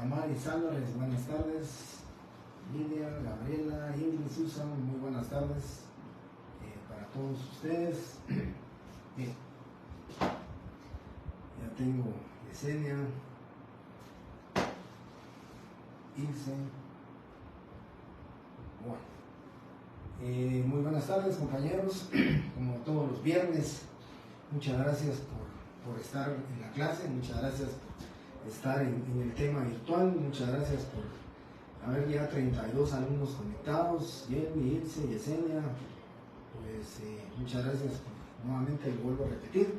Damaris Álvarez, buenas tardes. Lidia, Gabriela, Ingrid, Susan, muy buenas tardes para todos ustedes. Bien. Ya tengo Yesenia, Ilse. Bueno, muy buenas tardes, compañeros. Como todos los viernes, muchas gracias por estar en la clase, muchas gracias por estar en el tema virtual, muchas gracias por haber ya 32 alumnos conectados, Jenny, Ilse, Yesenia. Pues muchas gracias nuevamente, lo vuelvo a repetir,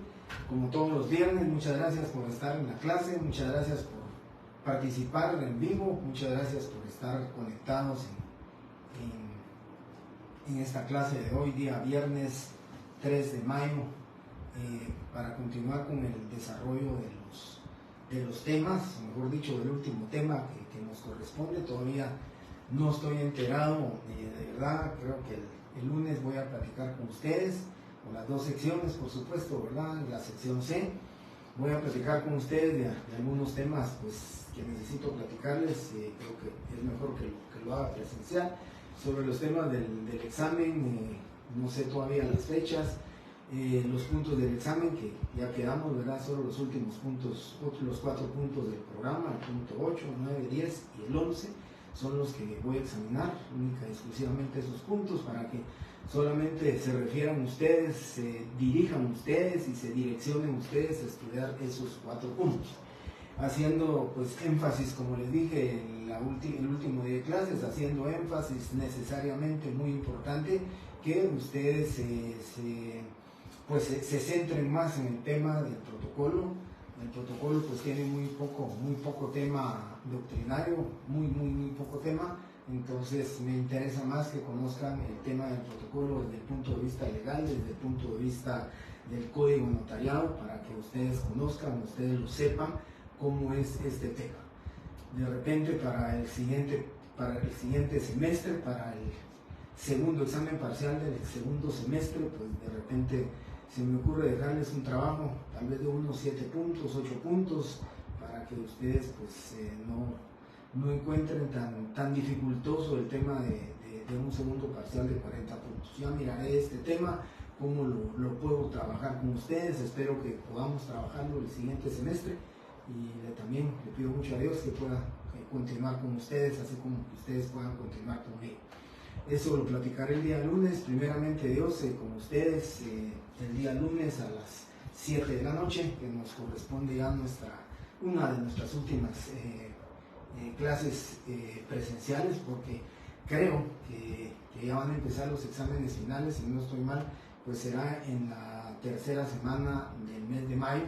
como todos los viernes, muchas gracias por estar en la clase, muchas gracias por participar en vivo, muchas gracias por estar conectados en esta clase de hoy, día viernes 3 de mayo, para continuar con el desarrollo de los temas, o mejor dicho, del último tema que nos corresponde. Todavía no estoy enterado de verdad, creo que el lunes voy a platicar con ustedes, con las dos secciones, por supuesto, ¿verdad? La sección C, voy a platicar con ustedes de algunos temas pues, que necesito platicarles, creo que es mejor que lo haga presencial, sobre los temas del examen, no sé todavía las fechas, los puntos del examen que ya quedamos, ¿verdad? Solo los últimos puntos, los 4 puntos del programa, el punto 8, 9, 10 y el 11, son los que voy a examinar, única y exclusivamente esos puntos, para que solamente se refieran ustedes, se dirijan ustedes y se direccionen ustedes a estudiar esos 4 puntos. Haciendo pues énfasis, como les dije en el último día de clases, haciendo énfasis necesariamente muy importante que ustedes se centren más en el tema del protocolo. El protocolo pues tiene muy poco tema doctrinario, muy poco tema, entonces me interesa más que conozcan el tema del protocolo desde el punto de vista legal, desde el punto de vista del código notariado, para que ustedes conozcan, ustedes lo sepan cómo es este tema. De repente para el siguiente semestre, para el segundo examen parcial del segundo semestre, pues de repente se me ocurre dejarles un trabajo, tal vez de unos 7 puntos, 8 puntos, para que ustedes pues no encuentren tan dificultoso el tema de un segundo parcial de 40 puntos. Ya miraré este tema, cómo lo puedo trabajar con ustedes, espero que podamos trabajarlo el siguiente semestre, y también le pido mucho a Dios que pueda continuar con ustedes, así como que ustedes puedan continuar conmigo. Eso lo platicaré el día lunes, primeramente Dios, con ustedes el día lunes a las 7 de la noche, que nos corresponde ya una de nuestras últimas clases presenciales, porque creo que ya van a empezar los exámenes finales, si no estoy mal, pues será en la tercera semana del mes de mayo.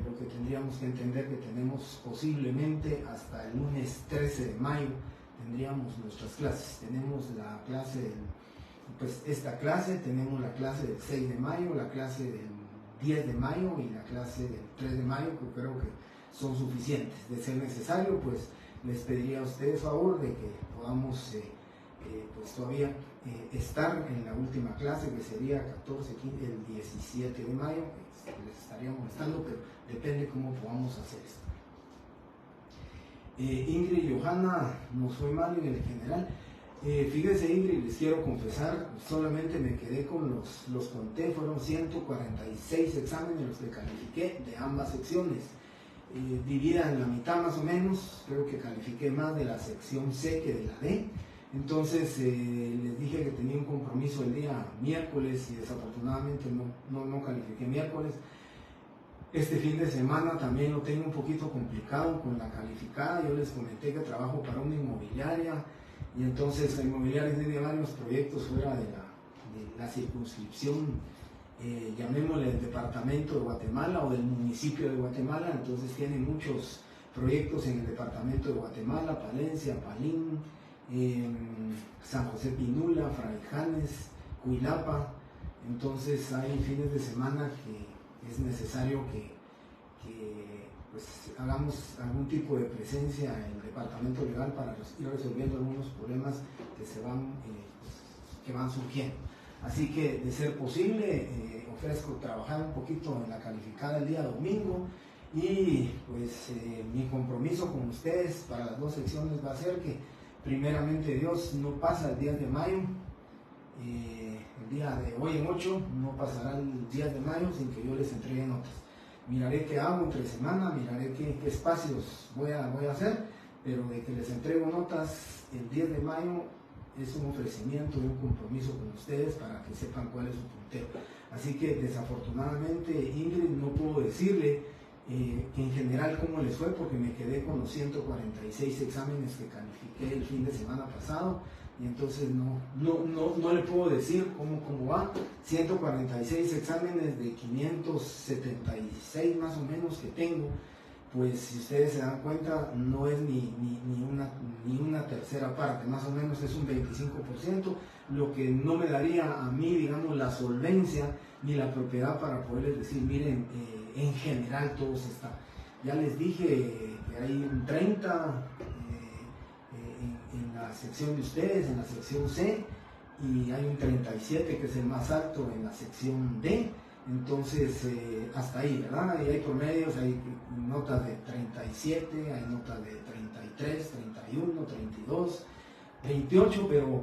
Lo que tendríamos que entender que tenemos posiblemente hasta el lunes 13 de mayo tendríamos nuestras clases. Tenemos la clase, esta clase, tenemos la clase del 6 de mayo, la clase del 10 de mayo y la clase del 3 de mayo, que creo que son suficientes. De ser necesario, pues les pediría a ustedes favor de que podamos pues todavía estar en la última clase, que sería 14, 15, el 17 de mayo, que les estaría molestando, pero depende cómo podamos hacer esto. Ingrid y Johanna, nos fue mal en el general. Fíjense, Ingrid, les quiero confesar, solamente me quedé con los conté, fueron 146 exámenes los que califiqué de ambas secciones. Dividida en la mitad más o menos, creo que califiqué más de la sección C que de la D. Entonces les dije que tenía un compromiso el día miércoles y desafortunadamente no califiqué miércoles. Este fin de semana también lo tengo un poquito complicado con la calificada. Yo les comenté que trabajo para una inmobiliaria, y entonces la inmobiliaria tiene varios proyectos fuera de la circunscripción, llamémosle el departamento de Guatemala o del municipio de Guatemala. Entonces tiene muchos proyectos en el departamento de Guatemala, Palencia, Palín, San José Pinula, Fraijanes, Cuilapa. Entonces hay fines de semana que es necesario que pues, hagamos algún tipo de presencia en el departamento legal para ir resolviendo algunos problemas que van surgiendo. Así que, de ser posible, ofrezco trabajar un poquito en la calificada el día domingo Y pues mi compromiso con ustedes para las dos secciones va a ser que primeramente Dios no pasa el 10 de mayo, el día de hoy en 8 no pasará el 10 de mayo sin que yo les entregue notas. Miraré qué hago entre semana, miraré qué espacios voy a hacer, pero de que les entrego notas el 10 de mayo es un ofrecimiento y un compromiso con ustedes para que sepan cuál es su puntero. Así que desafortunadamente, Ingrid, no puedo decirle que en general cómo les fue, porque me quedé con los 146 exámenes que califiqué el fin de semana pasado, y entonces no le puedo decir cómo va. 146 exámenes de 576 más o menos que tengo, pues si ustedes se dan cuenta no es ni una tercera parte, más o menos es un 25%, lo que no me daría a mí, digamos, la solvencia ni la propiedad para poderles decir, miren, en general todos están. Ya les dije que hay un 30 en la sección de ustedes, en la sección C, y hay un 37 que es el más alto en la sección D. Entonces, hasta ahí, ¿verdad? Y hay promedios, hay notas de 37, hay notas de 33, 31, 32, 28, pero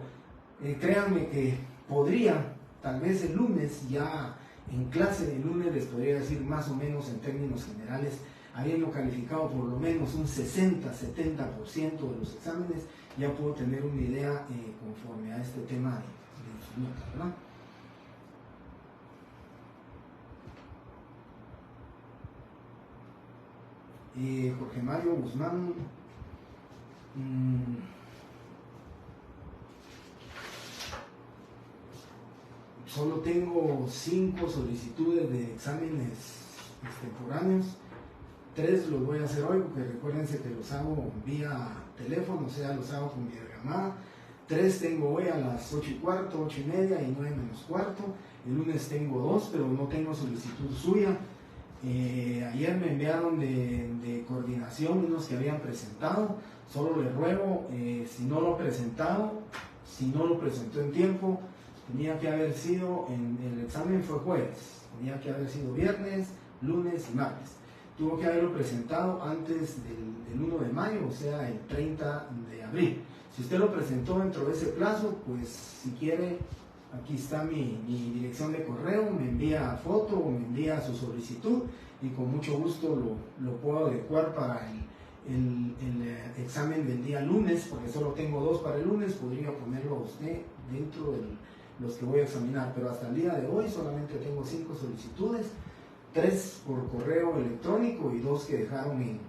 créanme que podría, tal vez el lunes, ya en clase de lunes les podría decir más o menos en términos generales, habiendo calificado por lo menos un 60-70% de los exámenes, ya puedo tener una idea conforme a este tema de sus notas, ¿verdad? Jorge Mario Guzmán, solo tengo 5 solicitudes de exámenes extemporáneos, 3 los voy a hacer hoy, porque recuérdense que los hago vía teléfono, o sea, los hago con videollamada. 3 tengo hoy a las 8:15, 8:30 y 9:15. El lunes tengo 2, pero no tengo solicitud suya. Ayer me enviaron de coordinación unos que habían presentado. Solo les ruego, si no lo ha presentado, si no lo presentó en tiempo, tenía que haber sido, el examen fue jueves, tenía que haber sido viernes, lunes y martes. Tuvo que haberlo presentado antes del 1 de mayo, o sea, el 30 de abril. Si usted lo presentó dentro de ese plazo, pues si quiere, aquí está mi dirección de correo, me envía foto o me envía su solicitud y con mucho gusto lo puedo adecuar para el examen del día lunes, porque solo tengo 2 para el lunes, podría ponerlo a usted dentro de los que voy a examinar, pero hasta el día de hoy solamente tengo 5 solicitudes, 3 por correo electrónico y 2 que dejaron en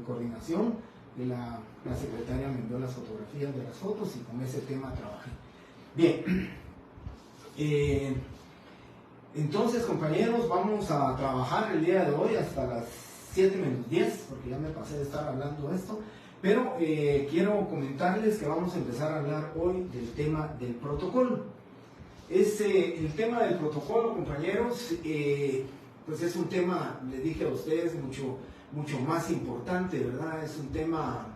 coordinación. La secretaria me envió las fotografías de las fotos y con ese tema trabajé. Bien. Entonces, compañeros, vamos a trabajar el día de hoy hasta las 7:10, porque ya me pasé de estar hablando de esto, pero quiero comentarles que vamos a empezar a hablar hoy del tema del protocolo. El tema del protocolo, compañeros, pues es un tema, les dije a ustedes, mucho más importante, ¿verdad? Es un tema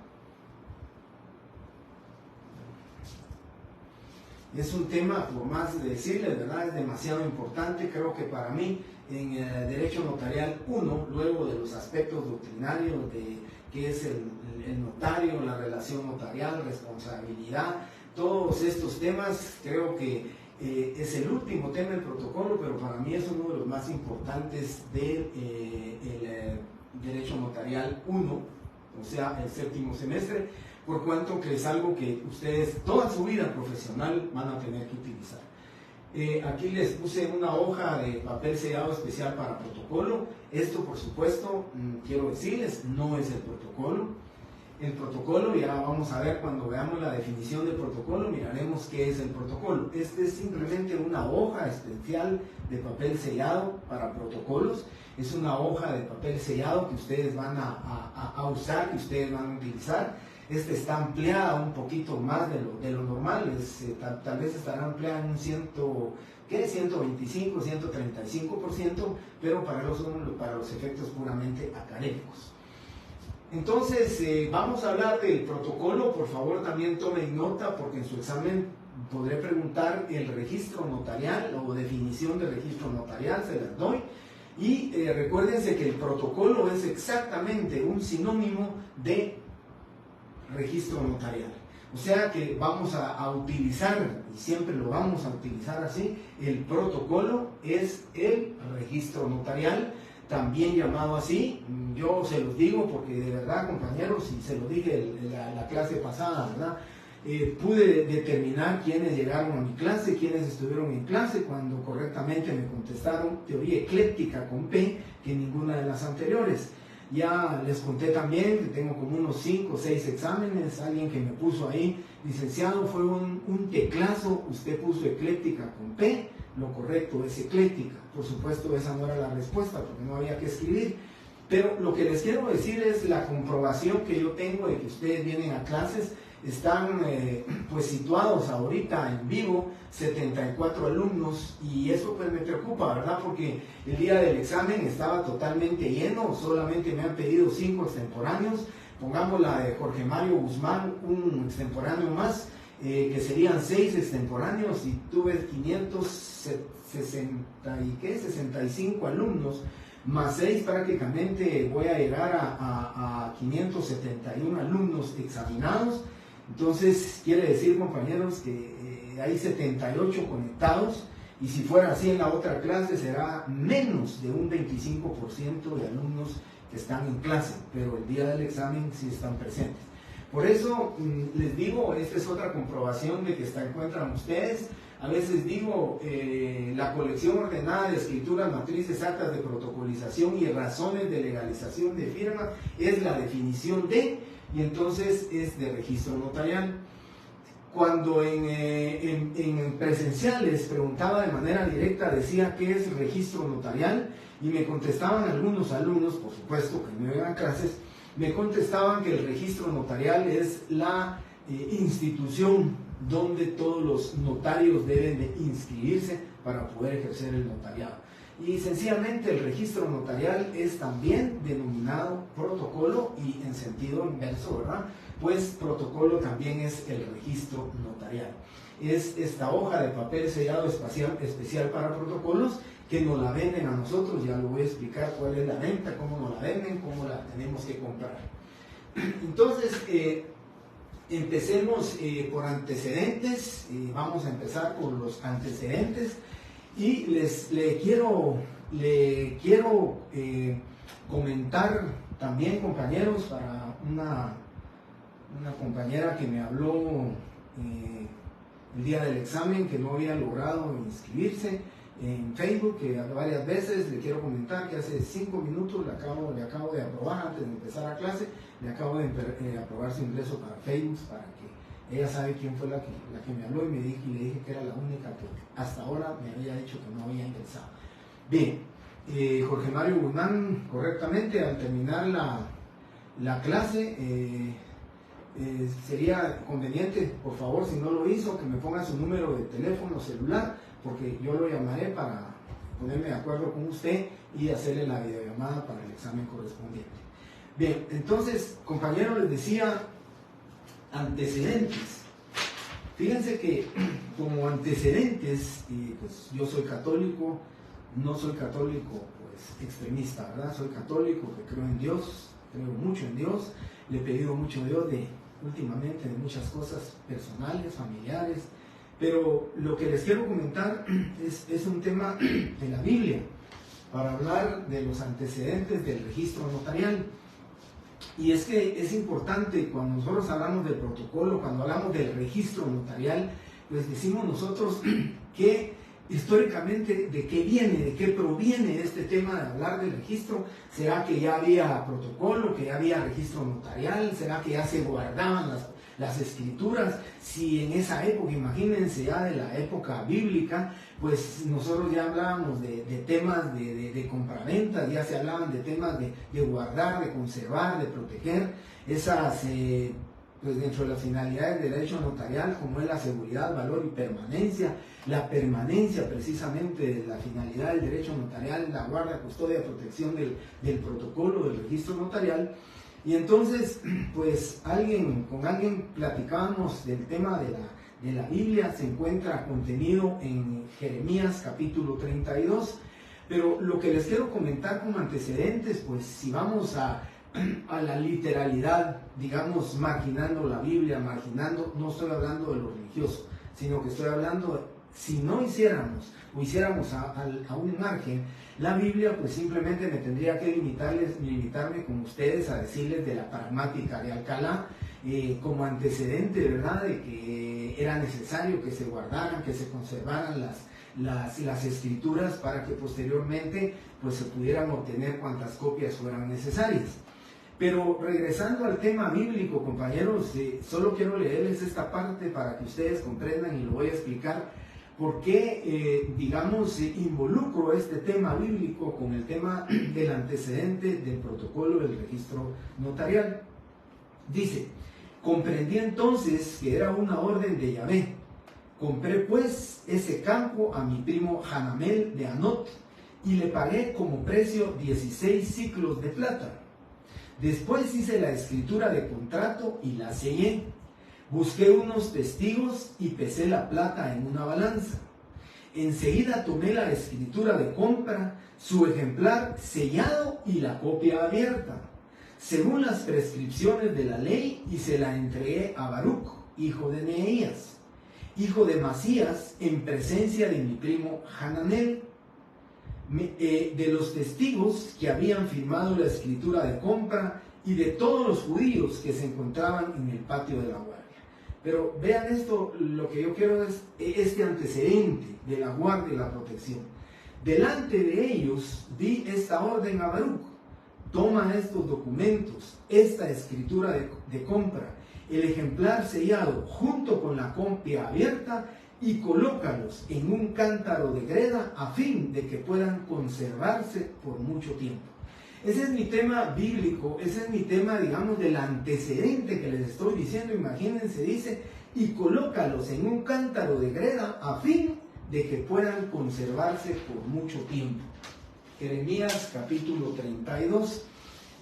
por más de decirles, ¿verdad? Es demasiado importante. Creo que para mí, en Derecho Notarial 1, luego de los aspectos doctrinarios de qué es el notario, la relación notarial, responsabilidad, todos estos temas, creo que es el último tema del protocolo, pero para mí es uno de los más importantes del Derecho Notarial 1, o sea, el 7º semestre, por cuanto que es algo que ustedes toda su vida profesional van a tener que utilizar. Aquí les puse una hoja de papel sellado especial para protocolo. Esto, por supuesto, quiero decirles, no es el protocolo. El protocolo, ya vamos a ver cuando veamos la definición del protocolo, miraremos qué es el protocolo. Este es simplemente una hoja especial de papel sellado para protocolos. Es una hoja de papel sellado que ustedes van a usar, que ustedes van a utilizar. Esta está ampliada un poquito más de lo normal, tal vez estará ampliada en un 125, 135%, pero para los efectos puramente académicos. Entonces, vamos a hablar del protocolo. Por favor, también tomen nota, porque en su examen podré preguntar el registro notarial o definición de registro notarial, se las doy. Y recuérdense que el protocolo es exactamente un sinónimo de registro notarial. O sea que vamos a utilizar, y siempre lo vamos a utilizar así, el protocolo es el registro notarial, también llamado así. Yo se los digo porque de verdad, compañeros, y se lo dije en la clase pasada, ¿verdad? Pude determinar quiénes llegaron a mi clase, quiénes estuvieron en clase, cuando correctamente me contestaron teoría ecléctica con P, que ninguna de las anteriores. Ya les conté también que tengo como unos 5 o 6 exámenes. Alguien que me puso ahí, licenciado, fue un teclazo, usted puso ecléctica con P, lo correcto es ecléctica. Por supuesto, esa no era la respuesta porque no había que escribir. Pero lo que les quiero decir es la comprobación que yo tengo de que ustedes vienen a clases. Están pues situados ahorita en vivo 74 alumnos, y eso pues me preocupa, ¿verdad? Porque el día del examen estaba totalmente lleno, solamente me han pedido 5 extemporáneos. Pongamos la de Jorge Mario Guzmán, un extemporáneo más, que serían 6 extemporáneos, y tuve 565 alumnos, más 6 prácticamente voy a llegar a 571 alumnos examinados. Entonces quiere decir, compañeros, que hay 78 conectados, y si fuera así en la otra clase será menos de un 25% de alumnos que están en clase, pero el día del examen sí están presentes. Por eso les digo, esta es otra comprobación de que encuentran ustedes. A veces digo, la colección ordenada de escrituras, matrices, actas de protocolización y razones de legalización de firma es la definición de, y entonces es de registro notarial. Cuando en presenciales preguntaba de manera directa, decía qué es registro notarial, y me contestaban algunos alumnos, por supuesto que no iban a clases, me contestaban que el registro notarial es la institución donde todos los notarios deben de inscribirse para poder ejercer el notariado. Y sencillamente el registro notarial es también denominado protocolo, y en sentido inverso, ¿verdad? Pues protocolo también es el registro notarial. Es esta hoja de papel sellado especial para protocolos que nos la venden a nosotros. Ya lo voy a explicar cuál es la venta, cómo nos la venden, cómo la tenemos que comprar. Entonces, empecemos por antecedentes. Vamos a empezar por los antecedentes. Y le quiero comentar también, compañeros, para una compañera que me habló el día del examen, que no había logrado inscribirse en Facebook, que varias veces. Le quiero comentar que hace 5 minutos le acabo de aprobar, antes de empezar la clase, le acabo de aprobar su ingreso para Facebook, para que ella sabe quién fue la que me habló, y le dije que era la única que hasta ahora me había dicho que no había ingresado. Bien, Jorge Mario Guzmán, correctamente, al terminar la clase, sería conveniente, por favor, si no lo hizo, que me ponga su número de teléfono celular, porque yo lo llamaré para ponerme de acuerdo con usted y hacerle la videollamada para el examen correspondiente. Bien, entonces, compañeros, les decía antecedentes. Fíjense que como antecedentes, pues yo soy católico, no soy católico pues extremista, ¿verdad? Soy católico que creo en Dios, creo mucho en Dios, le he pedido mucho a Dios últimamente de muchas cosas personales, familiares, pero lo que les quiero comentar es un tema de la Biblia, para hablar de los antecedentes del registro notarial. Y es que es importante, cuando nosotros hablamos del protocolo, cuando hablamos del registro notarial, pues decimos nosotros que históricamente de qué viene, de qué proviene este tema de hablar del registro. ¿Será que ya había protocolo, que ya había registro notarial? ¿Será que ya se guardaban las escrituras? Si en esa época, imagínense ya de la época bíblica, pues nosotros ya hablábamos de temas de compraventas, ya se hablaban de temas de guardar, de conservar, de proteger esas, pues dentro de las finalidades del derecho notarial, como es la seguridad, valor y permanencia. La permanencia precisamente de la finalidad del derecho notarial, la guarda, custodia, protección del protocolo, del registro notarial. Y entonces, pues con alguien platicábamos del tema de la Biblia. Se encuentra contenido en Jeremías capítulo 32, Pero lo que les quiero comentar como antecedentes, pues si vamos a la literalidad, digamos, marginando la Biblia, marginando, no estoy hablando de lo religioso, sino que estoy hablando, si no hiciéramos, o hiciéramos a un margen la Biblia, pues simplemente me tendría que limitarme con ustedes a decirles de la pragmática de Alcalá, como antecedente, ¿verdad?, de que era necesario que se guardaran, que se conservaran las escrituras para que posteriormente pues se pudieran obtener cuantas copias fueran necesarias. Pero regresando al tema bíblico, compañeros, solo quiero leerles esta parte para que ustedes comprendan, y lo voy a explicar por qué, digamos, involucro este tema bíblico con el tema del antecedente del protocolo del registro notarial. Dice: comprendí entonces que era una orden de Yahvé. Compré pues ese campo a mi primo Hanamel de Anot y le pagué como precio 16 siclos de plata. Después hice la escritura de contrato y la sellé. Busqué unos testigos y pesé la plata en una balanza. Enseguida tomé la escritura de compra, su ejemplar sellado y la copia abierta, según las prescripciones de la ley, y se la entregué a Baruch, hijo de Neemías, hijo de Masías, en presencia de mi primo Hananel, de los testigos que habían firmado la escritura de compra y de todos los judíos que se encontraban en el patio de la guardia. Pero vean esto, lo que yo quiero es este antecedente de la guardia y la protección. Delante de ellos di esta orden a Baruch: toma estos documentos, esta escritura de compra, el ejemplar sellado junto con la copia abierta, y colócalos en un cántaro de greda a fin de que puedan conservarse por mucho tiempo. Ese es mi tema bíblico, ese es mi tema, digamos, del antecedente que les estoy diciendo. Imagínense, dice, y colócalos en un cántaro de greda a fin de que puedan conservarse por mucho tiempo. Jeremías capítulo 32.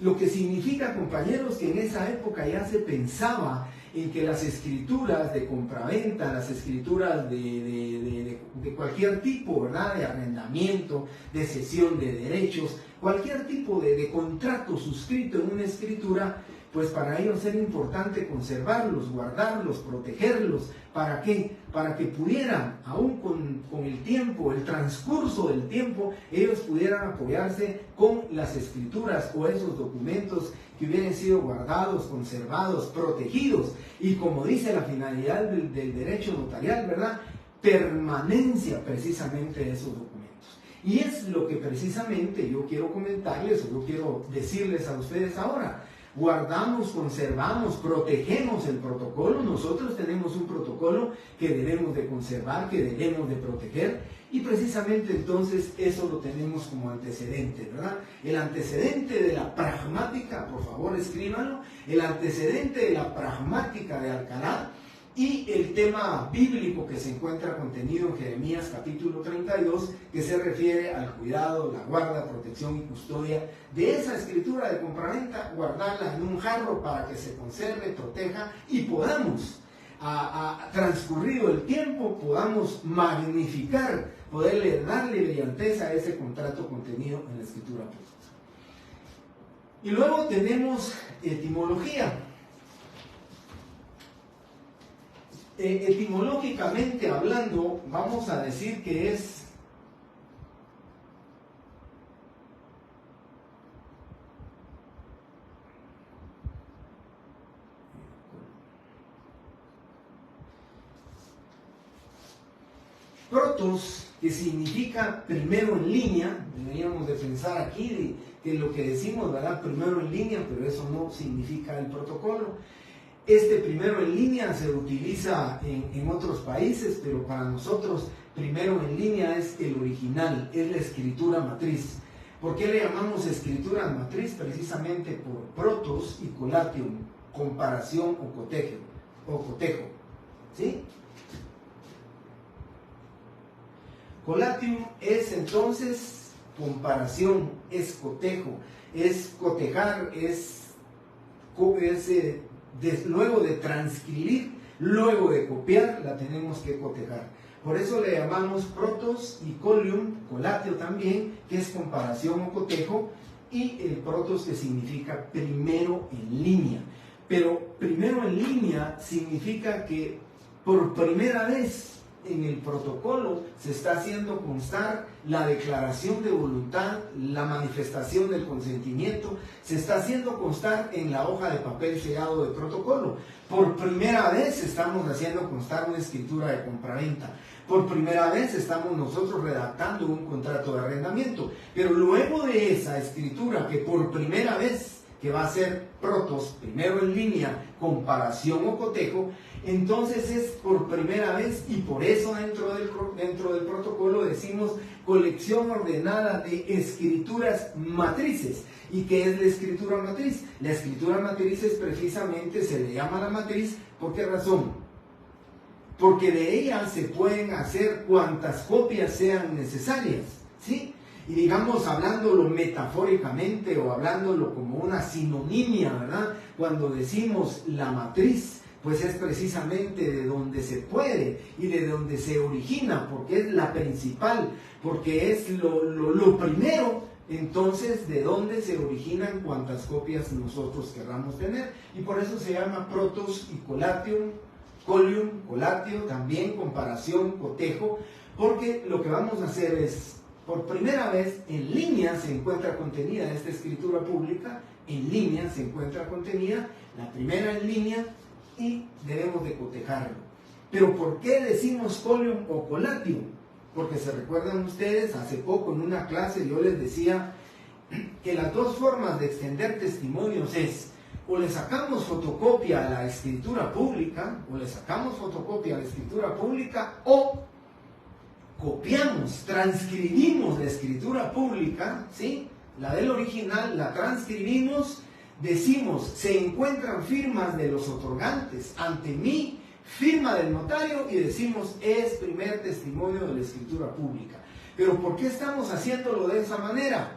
Lo que significa, compañeros, que en esa época ya se pensaba en que las escrituras de compraventa, las escrituras de cualquier tipo, ¿verdad?, de arrendamiento, de cesión de derechos, cualquier tipo de contrato suscrito en una escritura, pues para ellos era importante conservarlos, guardarlos, protegerlos. ¿Para qué? Para que pudieran, aún con el tiempo, el transcurso del tiempo, ellos pudieran apoyarse con las escrituras o esos documentos que hubieran sido guardados, conservados, protegidos. Y como dice la finalidad del derecho notarial, ¿verdad?, permanencia precisamente de esos documentos. Y es lo que precisamente yo quiero comentarles, o yo quiero decirles a ustedes ahora. Guardamos, conservamos, protegemos el protocolo. Nosotros tenemos un protocolo que debemos de conservar, que debemos de proteger, y precisamente entonces eso lo tenemos como antecedente, ¿verdad? El antecedente de la pragmática, por favor escríbanlo, el antecedente de la pragmática de Alcalá, y el tema bíblico que se encuentra contenido en Jeremías capítulo 32, que se refiere al cuidado, la guarda, protección y custodia de esa escritura de compraventa, guardarla en un jarro para que se conserve, proteja, y podamos, transcurrido el tiempo, podamos magnificar, poderle darle brillanteza a ese contrato contenido en la escritura. Y luego tenemos etimología. Etimológicamente hablando, vamos a decir que es protos, que significa primero en línea. Deberíamos de pensar aquí que lo que decimos, ¿verdad?, primero en línea, pero eso no significa el protocolo. Este primero en línea se utiliza en otros países, pero para nosotros primero en línea es el original, es la escritura matriz. ¿Por qué le llamamos escritura matriz? Precisamente por protos y colatium, comparación o cotejo. ¿Sí? Colatium es entonces comparación, es cotejo, es cotejar, luego de transcribir, luego de copiar, la tenemos que cotejar. Por eso le llamamos protos y colium, colatio también, que es comparación o cotejo, y el protos, que significa primero en línea. Pero primero en línea significa que por primera vez en el protocolo se está haciendo constar la declaración de voluntad, la manifestación del consentimiento, se está haciendo constar en la hoja de papel sellado de protocolo. Por primera vez estamos haciendo constar una escritura de compraventa. Por primera vez estamos nosotros redactando un contrato de arrendamiento. Pero luego de esa escritura, que por primera vez, que va a ser protos, primero en línea, comparación o cotejo, entonces es por primera vez, y por eso dentro del protocolo decimos colección ordenada de escrituras matrices. ¿Y qué es la escritura matriz? La escritura matriz es precisamente, se le llama la matriz, ¿por qué razón? Porque de ella se pueden hacer cuantas copias sean necesarias, ¿sí? Y digamos, hablándolo metafóricamente o hablándolo como una sinonimia, ¿verdad? Cuando decimos la matriz, pues es precisamente de donde se puede y de donde se origina, porque es la principal, porque es lo primero, entonces de donde se originan cuantas copias nosotros querramos tener. Y por eso se llama protos y colatium, colium, colatio, también comparación, cotejo, porque lo que vamos a hacer es, por primera vez en línea se encuentra contenida esta escritura pública, en línea se encuentra contenida, la primera en línea, y debemos de cotejarlo. Pero ¿por qué decimos colium o colatium? Porque se recuerdan ustedes, hace poco en una clase yo les decía que las dos formas de extender testimonios es, o le sacamos fotocopia a la escritura pública, o copiamos, transcribimos la escritura pública, ¿sí? La del original, la transcribimos, decimos, se encuentran firmas de los otorgantes ante mí, firma del notario, y decimos, es primer testimonio de la escritura pública. Pero ¿por qué estamos haciéndolo de esa manera?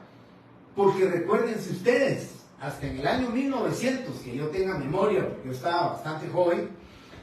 Porque recuérdense ustedes, hasta en el año 1900, que yo tenga memoria, porque yo estaba bastante joven,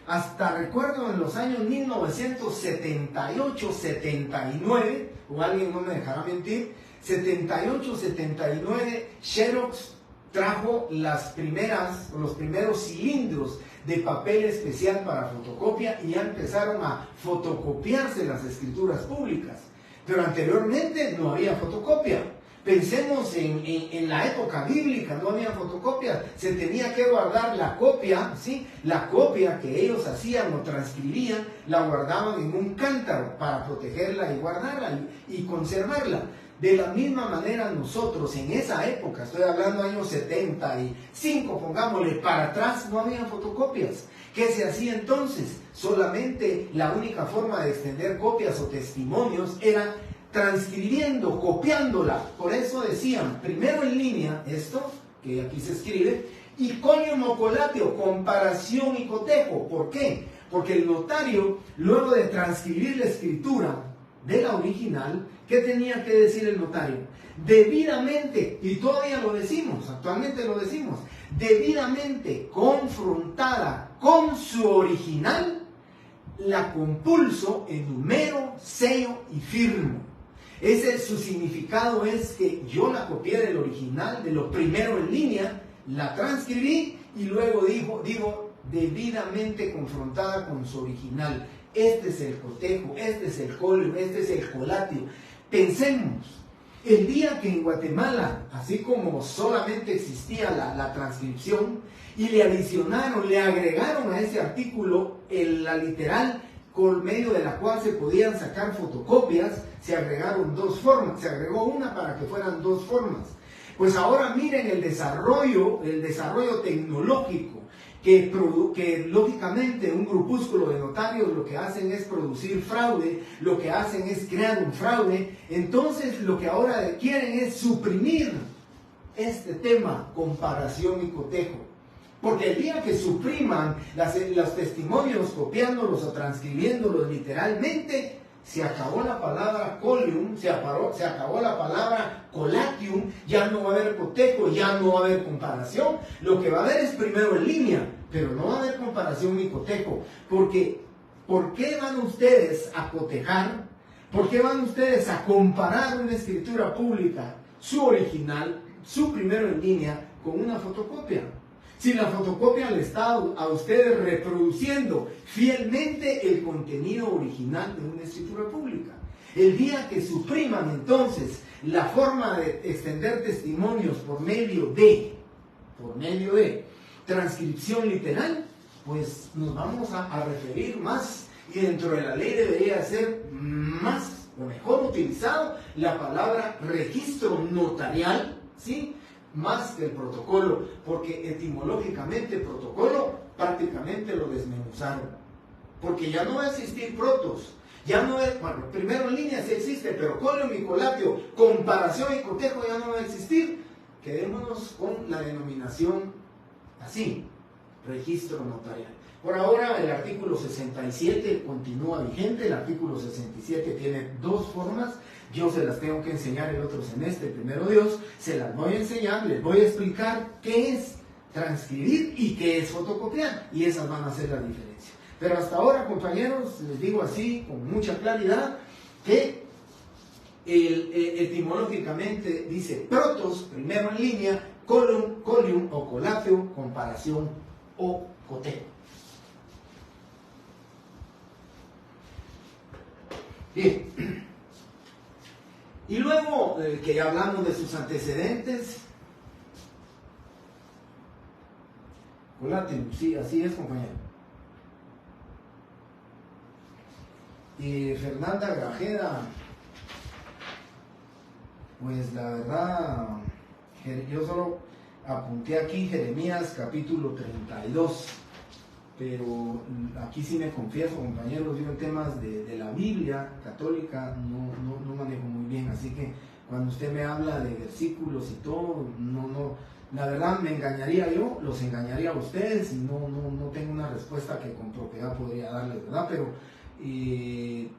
hasta recuerdo en los años 1978, 79, o alguien no me dejará mentir, 78, 79, Xerox trajo los primeros cilindros de papel especial para fotocopia y ya empezaron a fotocopiarse las escrituras públicas. Pero anteriormente no había fotocopia. Pensemos en la época bíblica, no había fotocopias, se tenía que guardar la copia, ¿sí? La copia que ellos hacían o transcribían, la guardaban en un cántaro para protegerla y guardarla y conservarla. De la misma manera nosotros en esa época, estoy hablando años 75, pongámosle, para atrás no había fotocopias. ¿Qué se hacía entonces? Solamente la única forma de extender copias o testimonios era transcribiendo, copiándola. Por eso decían, primero en línea, esto que aquí se escribe, y colium o colatio, comparación y cotejo. ¿Por qué? Porque el notario, luego de transcribir la escritura de la original, ¿qué tenía que decir el notario? Debidamente, y todavía lo decimos, actualmente lo decimos, debidamente confrontada con su original, la compulso, enumero, sello y firmo. Su significado es que yo la copié del original, de lo primero en línea, la transcribí y luego digo debidamente confrontada con su original. Este es el cotejo, este es el colium, este es el colatio. Pensemos, el día que en Guatemala, así como solamente existía la transcripción, y le adicionaron, le agregaron a ese artículo la literal por medio de la cual se podían sacar fotocopias, se agregaron dos formas, se agregó una para que fueran dos formas. Pues ahora miren el desarrollo tecnológico, que lógicamente un grupúsculo de notarios lo que hacen es producir fraude, lo que hacen es crear un fraude. Entonces lo que ahora quieren es suprimir este tema, comparación y cotejo. Porque el día que supriman los testimonios copiándolos o transcribiéndolos literalmente, se acabó la palabra colium, se acabó la palabra colatium, ya no va a haber cotejo, ya no va a haber comparación. Lo que va a haber es primero en línea, pero no va a haber comparación ni cotejo, porque ¿por qué van ustedes a cotejar? ¿Por qué van ustedes a comparar una escritura pública, su original, su primero en línea, con una fotocopia? Si la fotocopia le está a ustedes reproduciendo fielmente el contenido original de una escritura pública. El día que supriman entonces la forma de extender testimonios por medio de transcripción literal, pues nos vamos a referir más, y dentro de la ley debería ser más o mejor utilizado la palabra registro notarial, ¿sí?, más que el protocolo, porque etimológicamente protocolo prácticamente lo desmenuzaron, porque ya no va a existir protos, ya no es, bueno, primero en línea sí existe, pero colium y colatio, comparación y cotejo ya no va a existir. Quedémonos con la denominación así, registro notarial. Por ahora el artículo 67 continúa vigente. El artículo 67 tiene dos formas. Yo se las tengo que enseñar el otro semestre, primero Dios. Se las voy a enseñar, les voy a explicar qué es transcribir y qué es fotocopiar. Y esas van a ser la diferencia. Pero hasta ahora, compañeros, les digo así, con mucha claridad, que etimológicamente dice protos, primero en línea, colium o colatio, comparación o cotejo. Bien. Y luego que ya hablamos de sus antecedentes, colatio, sí, así es, compañero. Y Fernanda Grajeda, pues la verdad, yo solo apunté aquí Jeremías capítulo 32, pero aquí sí me confieso, compañeros, yo en temas de la Biblia católica no manejo muy bien, así que cuando usted me habla de versículos y todo, la verdad me engañaría yo, los engañaría a ustedes y no tengo una respuesta que con propiedad podría darles, ¿verdad? Pero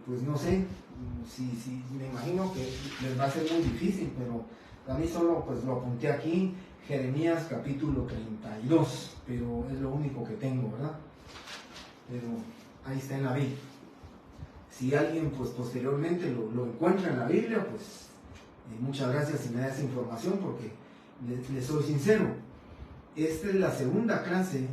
pues no sé, si me imagino que les va a ser muy difícil, pero a mí solo pues lo apunté aquí, Jeremías capítulo 32, pero es lo único que tengo, ¿verdad? Pero ahí está en la Biblia. Si alguien pues posteriormente lo encuentra en la Biblia, pues muchas gracias si me da esa información, porque les soy sincero, esta es la segunda clase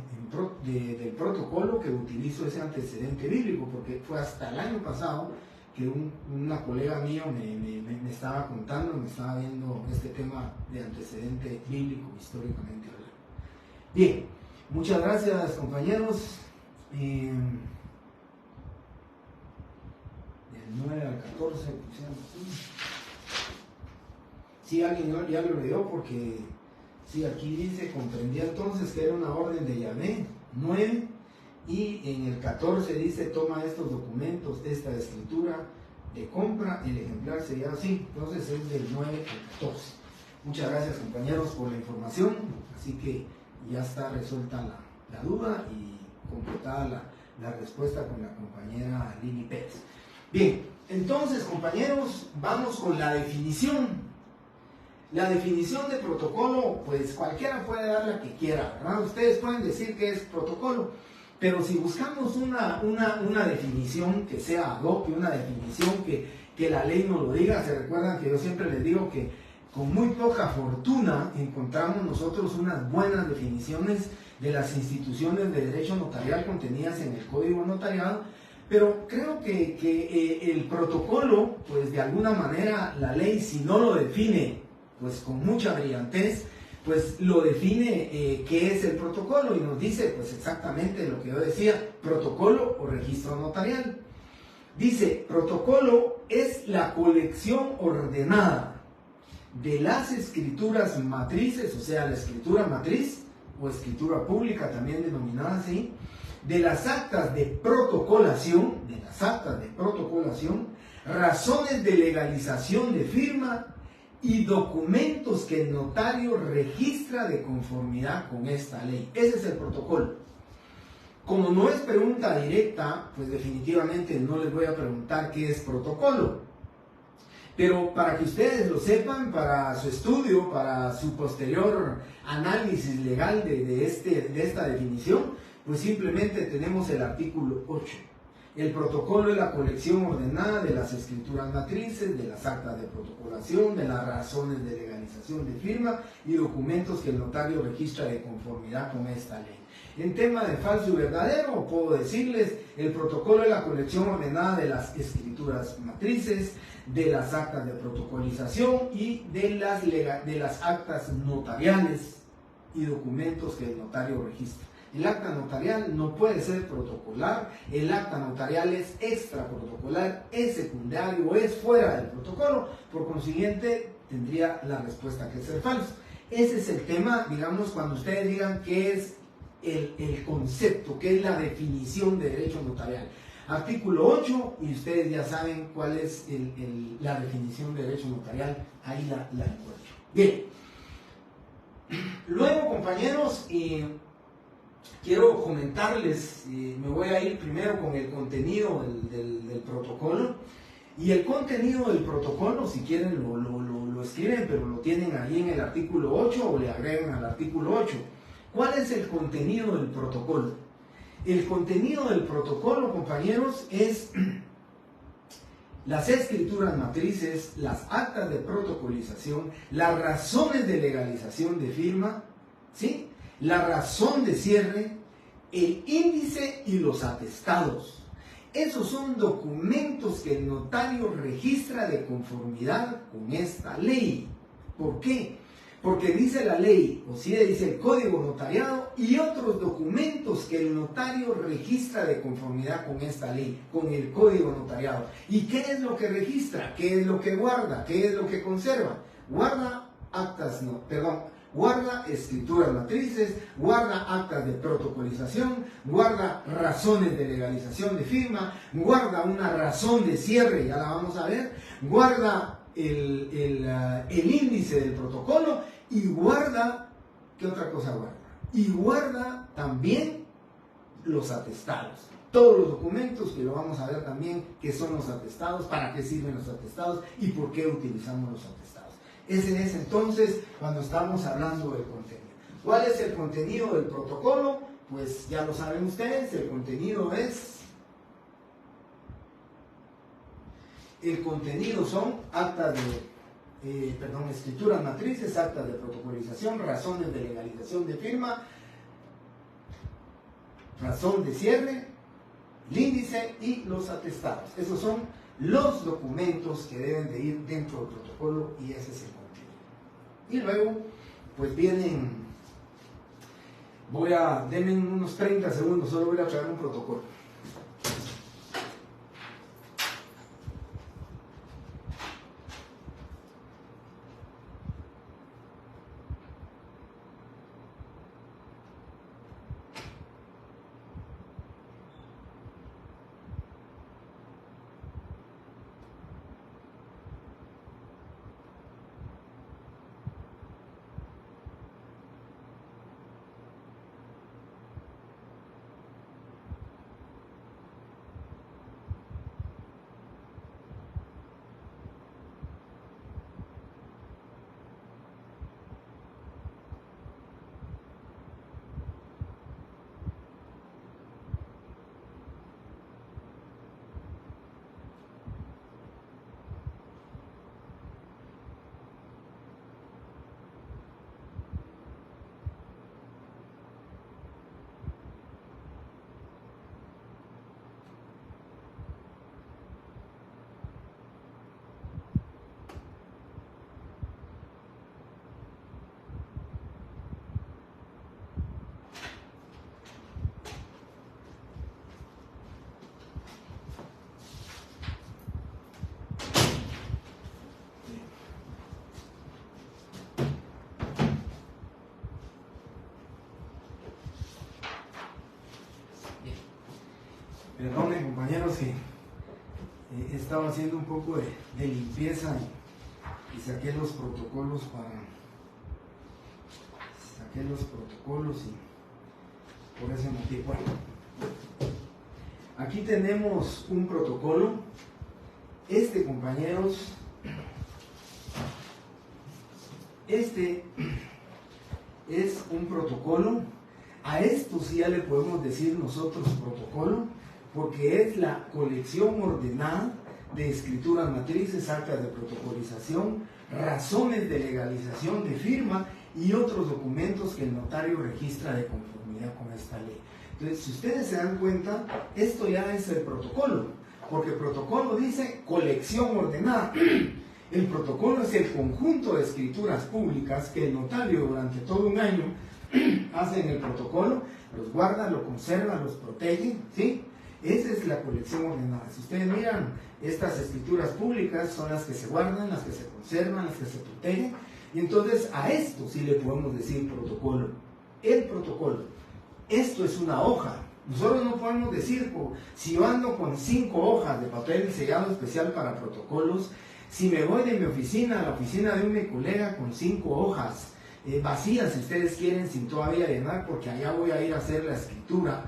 del protocolo que utilizo ese antecedente bíblico, porque fue hasta el año pasado que una colega mía me estaba contando, me estaba viendo este tema de antecedente bíblico históricamente hablando. Bien, muchas gracias, compañeros. Del 9 al 14 pusimos así. Sí, alguien ya lo leyó, porque sí, aquí dice, comprendía entonces que era una orden de Yahvé, 9, y en el 14 dice, toma estos documentos, esta escritura de compra, el ejemplar sería así. Entonces es del 9 al 14. Muchas gracias, compañeros, por la información, así que ya está resuelta la duda y completada la respuesta con la compañera Lili Pérez. Bien, entonces, compañeros, vamos con la definición. La definición de protocolo, pues cualquiera puede dar la que quiera, ¿verdad? Ustedes pueden decir que es protocolo, pero si buscamos una definición que sea ad hoc, una definición que la ley nos lo diga, se recuerdan que yo siempre les digo que con muy poca fortuna encontramos nosotros unas buenas definiciones de las instituciones de derecho notarial contenidas en el Código Notariado, pero creo que el protocolo, pues de alguna manera la ley, si no lo define pues con mucha brillantez, pues lo define qué es el protocolo, y nos dice pues exactamente lo que yo decía, protocolo o registro notarial. Dice, protocolo es la colección ordenada de las escrituras matrices, o sea, la escritura matriz o escritura pública también denominada así, de las actas de protocolación, razones de legalización de firma y documentos que el notario registra de conformidad con esta ley. Ese es el protocolo. Como no es pregunta directa, pues definitivamente no les voy a preguntar qué es protocolo. Pero para que ustedes lo sepan, para su estudio, para su posterior análisis legal de esta definición, pues simplemente tenemos el artículo 8. El protocolo es la colección ordenada de las escrituras matrices, de las actas de protocolación, de las razones de legalización de firma y documentos que el notario registra de conformidad con esta ley. En tema de falso y verdadero, puedo decirles, el protocolo es la colección ordenada de las escrituras matrices, de las actas de protocolización y de las actas notariales y documentos que el notario registra. El acta notarial no puede ser protocolar, el acta notarial es extraprotocolar, es secundario, es fuera del protocolo, por consiguiente tendría la respuesta que ser falso. Ese es el tema, digamos, cuando ustedes digan qué es el concepto, qué es la definición de derecho notarial. Artículo 8, y ustedes ya saben cuál es la definición de derecho notarial, ahí la encuentro. Bien, luego compañeros, quiero comentarles, me voy a ir primero con el contenido del protocolo, y el contenido del protocolo, si quieren lo escriben, pero lo tienen ahí en el artículo 8 o le agregan al artículo 8. ¿Cuál es el contenido del protocolo? El contenido del protocolo, compañeros, es las escrituras matrices, las actas de protocolización, las razones de legalización de firma, ¿sí?, la razón de cierre, el índice y los atestados. Esos son documentos que el notario registra de conformidad con esta ley. ¿Por qué? Porque dice la ley, o sí dice el código notariado, y otros documentos que el notario registra de conformidad con esta ley, con el código notariado. ¿Y qué es lo que registra? ¿Qué es lo que guarda? ¿Qué es lo que conserva? Guarda guarda escrituras matrices, guarda actas de protocolización, guarda razones de legalización de firma, guarda una razón de cierre, ya la vamos a ver, guarda el índice del protocolo y guarda, ¿qué otra cosa guarda? Y guarda también los atestados. Todos los documentos, que lo vamos a ver también, qué son los atestados, para qué sirven los atestados y por qué utilizamos los atestados. Ese es entonces cuando estamos hablando del contenido. ¿Cuál es el contenido del protocolo? Pues ya lo saben ustedes, el contenido son actas escrituras matrices, actas de protocolización, razones de legalización de firma, razón de cierre, el índice y los atestados. Esos son los documentos que deben de ir dentro del protocolo y ese es el contenido. Y luego, pues vienen, denme unos 30 segundos, solo voy a traer un protocolo. Perdonen compañeros que he estado haciendo un poco de limpieza y saqué los protocolos y por ese motivo. Bueno, aquí tenemos un protocolo. Compañeros, este es un protocolo. A esto sí ya le podemos decir nosotros protocolo, porque es la colección ordenada de escrituras matrices, actas de protocolización, razones de legalización de firma y otros documentos que el notario registra de conformidad con esta ley. Entonces, si ustedes se dan cuenta, esto ya es el protocolo, porque el protocolo dice colección ordenada. El protocolo es el conjunto de escrituras públicas que el notario durante todo un año hace en el protocolo, los guarda, lo conserva, los protege, ¿sí? Esa es la colección ordenada. Si ustedes miran, estas escrituras públicas son las que se guardan, las que se conservan, las que se protegen, y entonces a esto sí le podemos decir protocolo. El protocolo. Esto es una hoja. Nosotros no podemos decir, si yo ando con 5 hojas de papel sellado especial para protocolos, si me voy de mi oficina a la oficina de un colega con 5 hojas vacías, si ustedes quieren, sin todavía llenar, porque allá voy a ir a hacer la escritura,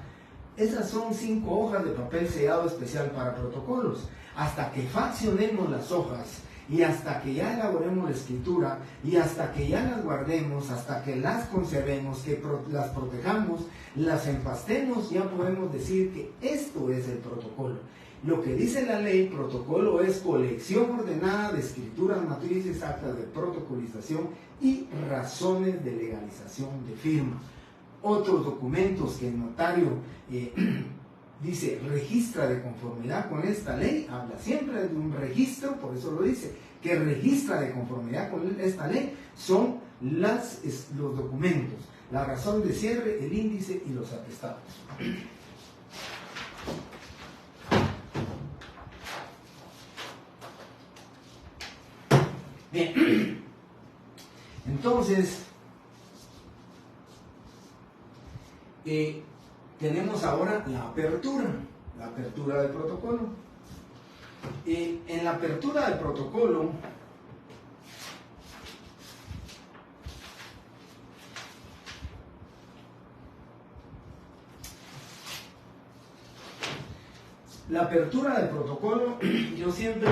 esas son 5 hojas de papel sellado especial para protocolos. Hasta que faccionemos las hojas y hasta que ya elaboremos la escritura y hasta que ya las guardemos, hasta que las conservemos, que las protejamos, las empastemos, ya podemos decir que esto es el protocolo. Lo que dice la ley, protocolo es colección ordenada de escrituras matrices, actas de protocolización y razones de legalización de firma. Otros documentos que el notario dice registra de conformidad con esta ley, habla siempre de un registro, por eso lo dice, que registra de conformidad con esta ley, son los documentos, la razón de cierre, el índice y los atestados. Bien, entonces tenemos ahora la apertura del protocolo. En la apertura del protocolo yo siempre,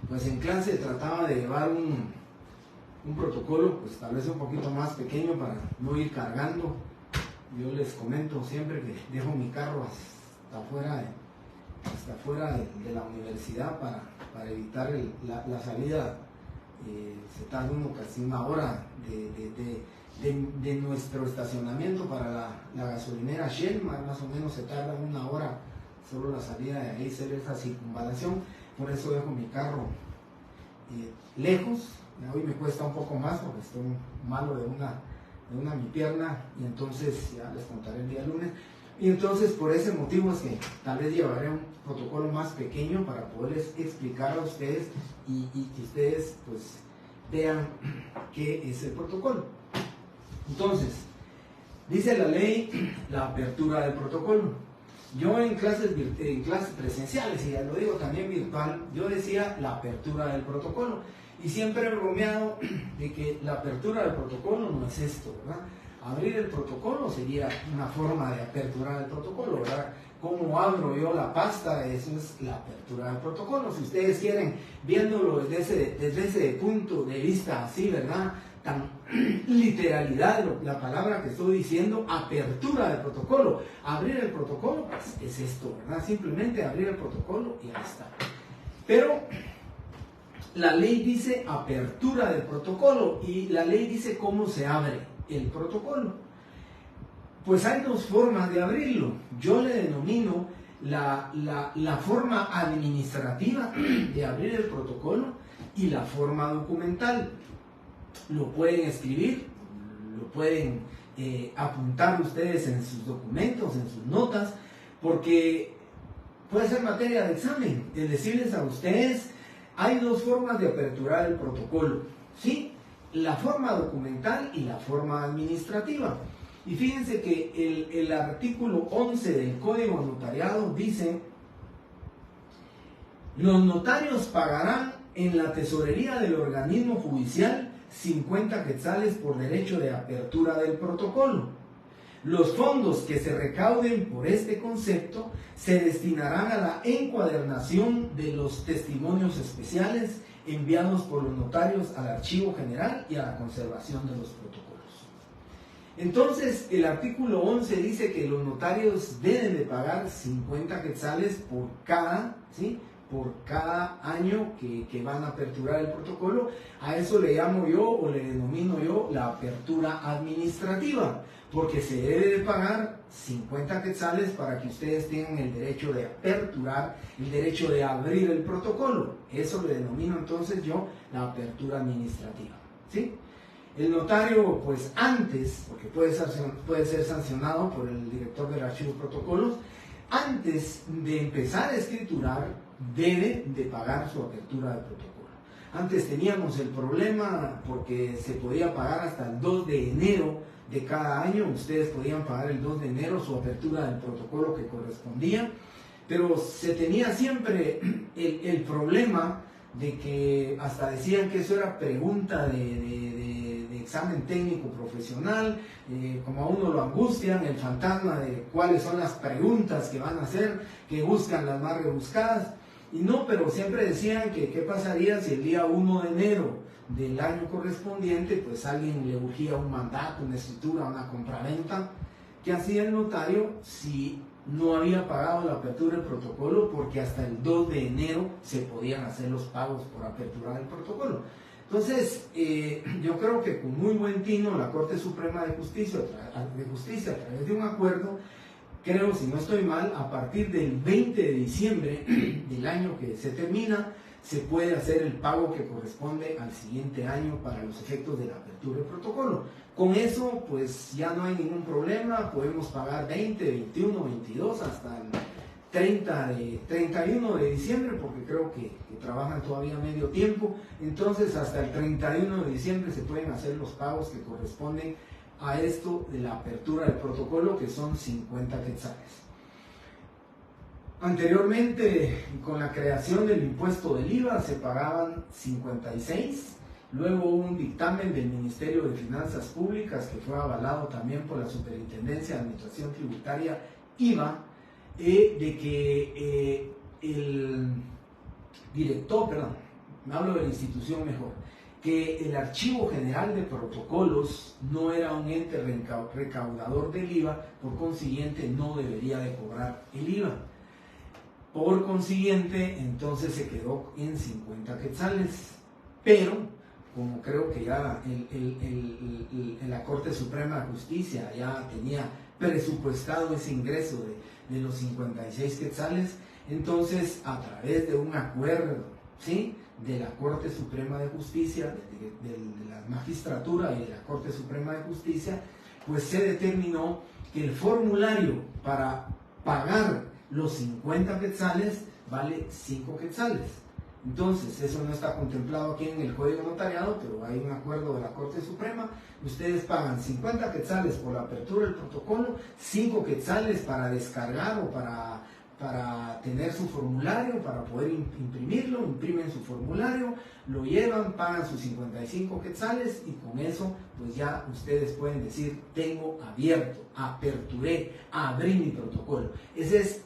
pues en clase trataba de llevar un protocolo, pues tal vez un poquito más pequeño para no ir cargando. Yo les comento siempre que dejo mi carro hasta afuera de la universidad para evitar la salida. Se tarda uno casi 1 hora de nuestro estacionamiento para la gasolinera Shell, más o menos se tarda 1 hora solo la salida de ahí, hacer esa circunvalación. Por eso dejo mi carro lejos. Hoy me cuesta un poco más porque estoy malo de mi pierna, y entonces ya les contaré el día lunes. Y entonces por ese motivo es que tal vez llevaré un protocolo más pequeño para poderles explicar a ustedes y que ustedes pues vean qué es el protocolo. Entonces, dice la ley, la apertura del protocolo. Yo en clases presenciales, y ya lo digo también virtual, yo decía la apertura del protocolo. Y siempre he bromeado de que la apertura del protocolo no es esto, ¿verdad? Abrir el protocolo sería una forma de aperturar el protocolo, ¿verdad? ¿Cómo abro yo la pasta? Eso es la apertura del protocolo. Si ustedes quieren, viéndolo desde ese punto de vista así, ¿verdad? Tan literalidad, la palabra que estoy diciendo, apertura del protocolo. Abrir el protocolo, pues es esto, ¿verdad? Simplemente abrir el protocolo y ahí está. Pero la ley dice apertura del protocolo y la ley dice cómo se abre el protocolo. Pues hay 2 formas de abrirlo. Yo le denomino la forma administrativa de abrir el protocolo y la forma documental. Lo pueden escribir, lo pueden apuntar ustedes en sus documentos, en sus notas, porque puede ser materia de examen. Es decirles a ustedes, hay 2 formas de aperturar el protocolo, ¿sí? La forma documental y la forma administrativa. Y fíjense que el artículo 11 del Código Notariado dice: los notarios pagarán en la tesorería del organismo judicial 50 quetzales por derecho de apertura del protocolo. Los fondos que se recauden por este concepto se destinarán a la encuadernación de los testimonios especiales enviados por los notarios al Archivo General y a la conservación de los protocolos. Entonces, el artículo 11 dice que los notarios deben de pagar 50 quetzales por cada, ¿sí?, por cada año que van a aperturar el protocolo. A eso le llamo yo, o le denomino yo, la apertura administrativa, porque se debe de pagar 50 quetzales para que ustedes tengan el derecho de aperturar, el derecho de abrir el protocolo. Eso le denomino entonces yo la apertura administrativa, ¿sí? El notario, pues antes, porque puede ser sancionado por el director del archivo de protocolos, antes de empezar a escriturar, debe de pagar su apertura de protocolo. Antes teníamos el problema porque se podía pagar hasta el 2 de enero de cada año. Ustedes podían pagar el 2 de enero su apertura del protocolo que correspondía, pero se tenía siempre el problema de que hasta decían que eso era pregunta de examen técnico profesional, como a uno lo angustian, el fantasma de cuáles son las preguntas que van a hacer, que buscan las más rebuscadas. Y no, pero siempre decían que qué pasaría si el día 1 de enero del año correspondiente, pues alguien le urgía un mandato, una escritura, una compraventa. ¿Qué hacía el notario si no había pagado la apertura del protocolo? Porque hasta el 2 de enero se podían hacer los pagos por aperturar el protocolo. Entonces, yo creo que con muy buen tino la Corte Suprema de Justicia, a través de un acuerdo, creo, si no estoy mal, a partir del 20 de diciembre del año que se termina, se puede hacer el pago que corresponde al siguiente año para los efectos de la apertura del protocolo. Con eso, pues ya no hay ningún problema, podemos pagar 20, 21, 22 hasta el 31 de diciembre, porque creo que trabajan todavía medio tiempo. Entonces, hasta el 31 de diciembre se pueden hacer los pagos que corresponden a esto de la apertura del protocolo, que son 50 quetzales. Anteriormente, con la creación del impuesto del IVA, se pagaban 56. Luego hubo un dictamen del Ministerio de Finanzas Públicas, que fue avalado también por la Superintendencia de Administración Tributaria, IVA, de que el director, me hablo de la institución mejor, que el Archivo General de Protocolos no era un ente recaudador del IVA, por consiguiente no debería de cobrar el IVA. Por consiguiente, entonces se quedó en 50 quetzales, pero como creo que ya la Corte Suprema de Justicia ya tenía presupuestado ese ingreso de los 56 quetzales, entonces a través de un acuerdo, ¿sí?, de la Corte Suprema de Justicia, de la magistratura y de la Corte Suprema de Justicia, pues se determinó que el formulario para pagar los 50 quetzales vale 5 quetzales. Entonces, eso no está contemplado aquí en el Código Notariado, pero hay un acuerdo de la Corte Suprema. Ustedes pagan 50 quetzales por la apertura del protocolo, 5 quetzales para descargar o para tener su formulario, para poder imprimirlo, imprimen su formulario, lo llevan, pagan sus 55 quetzales y con eso pues ya ustedes pueden decir: tengo abierto, aperturé, abrí mi protocolo. Ese es,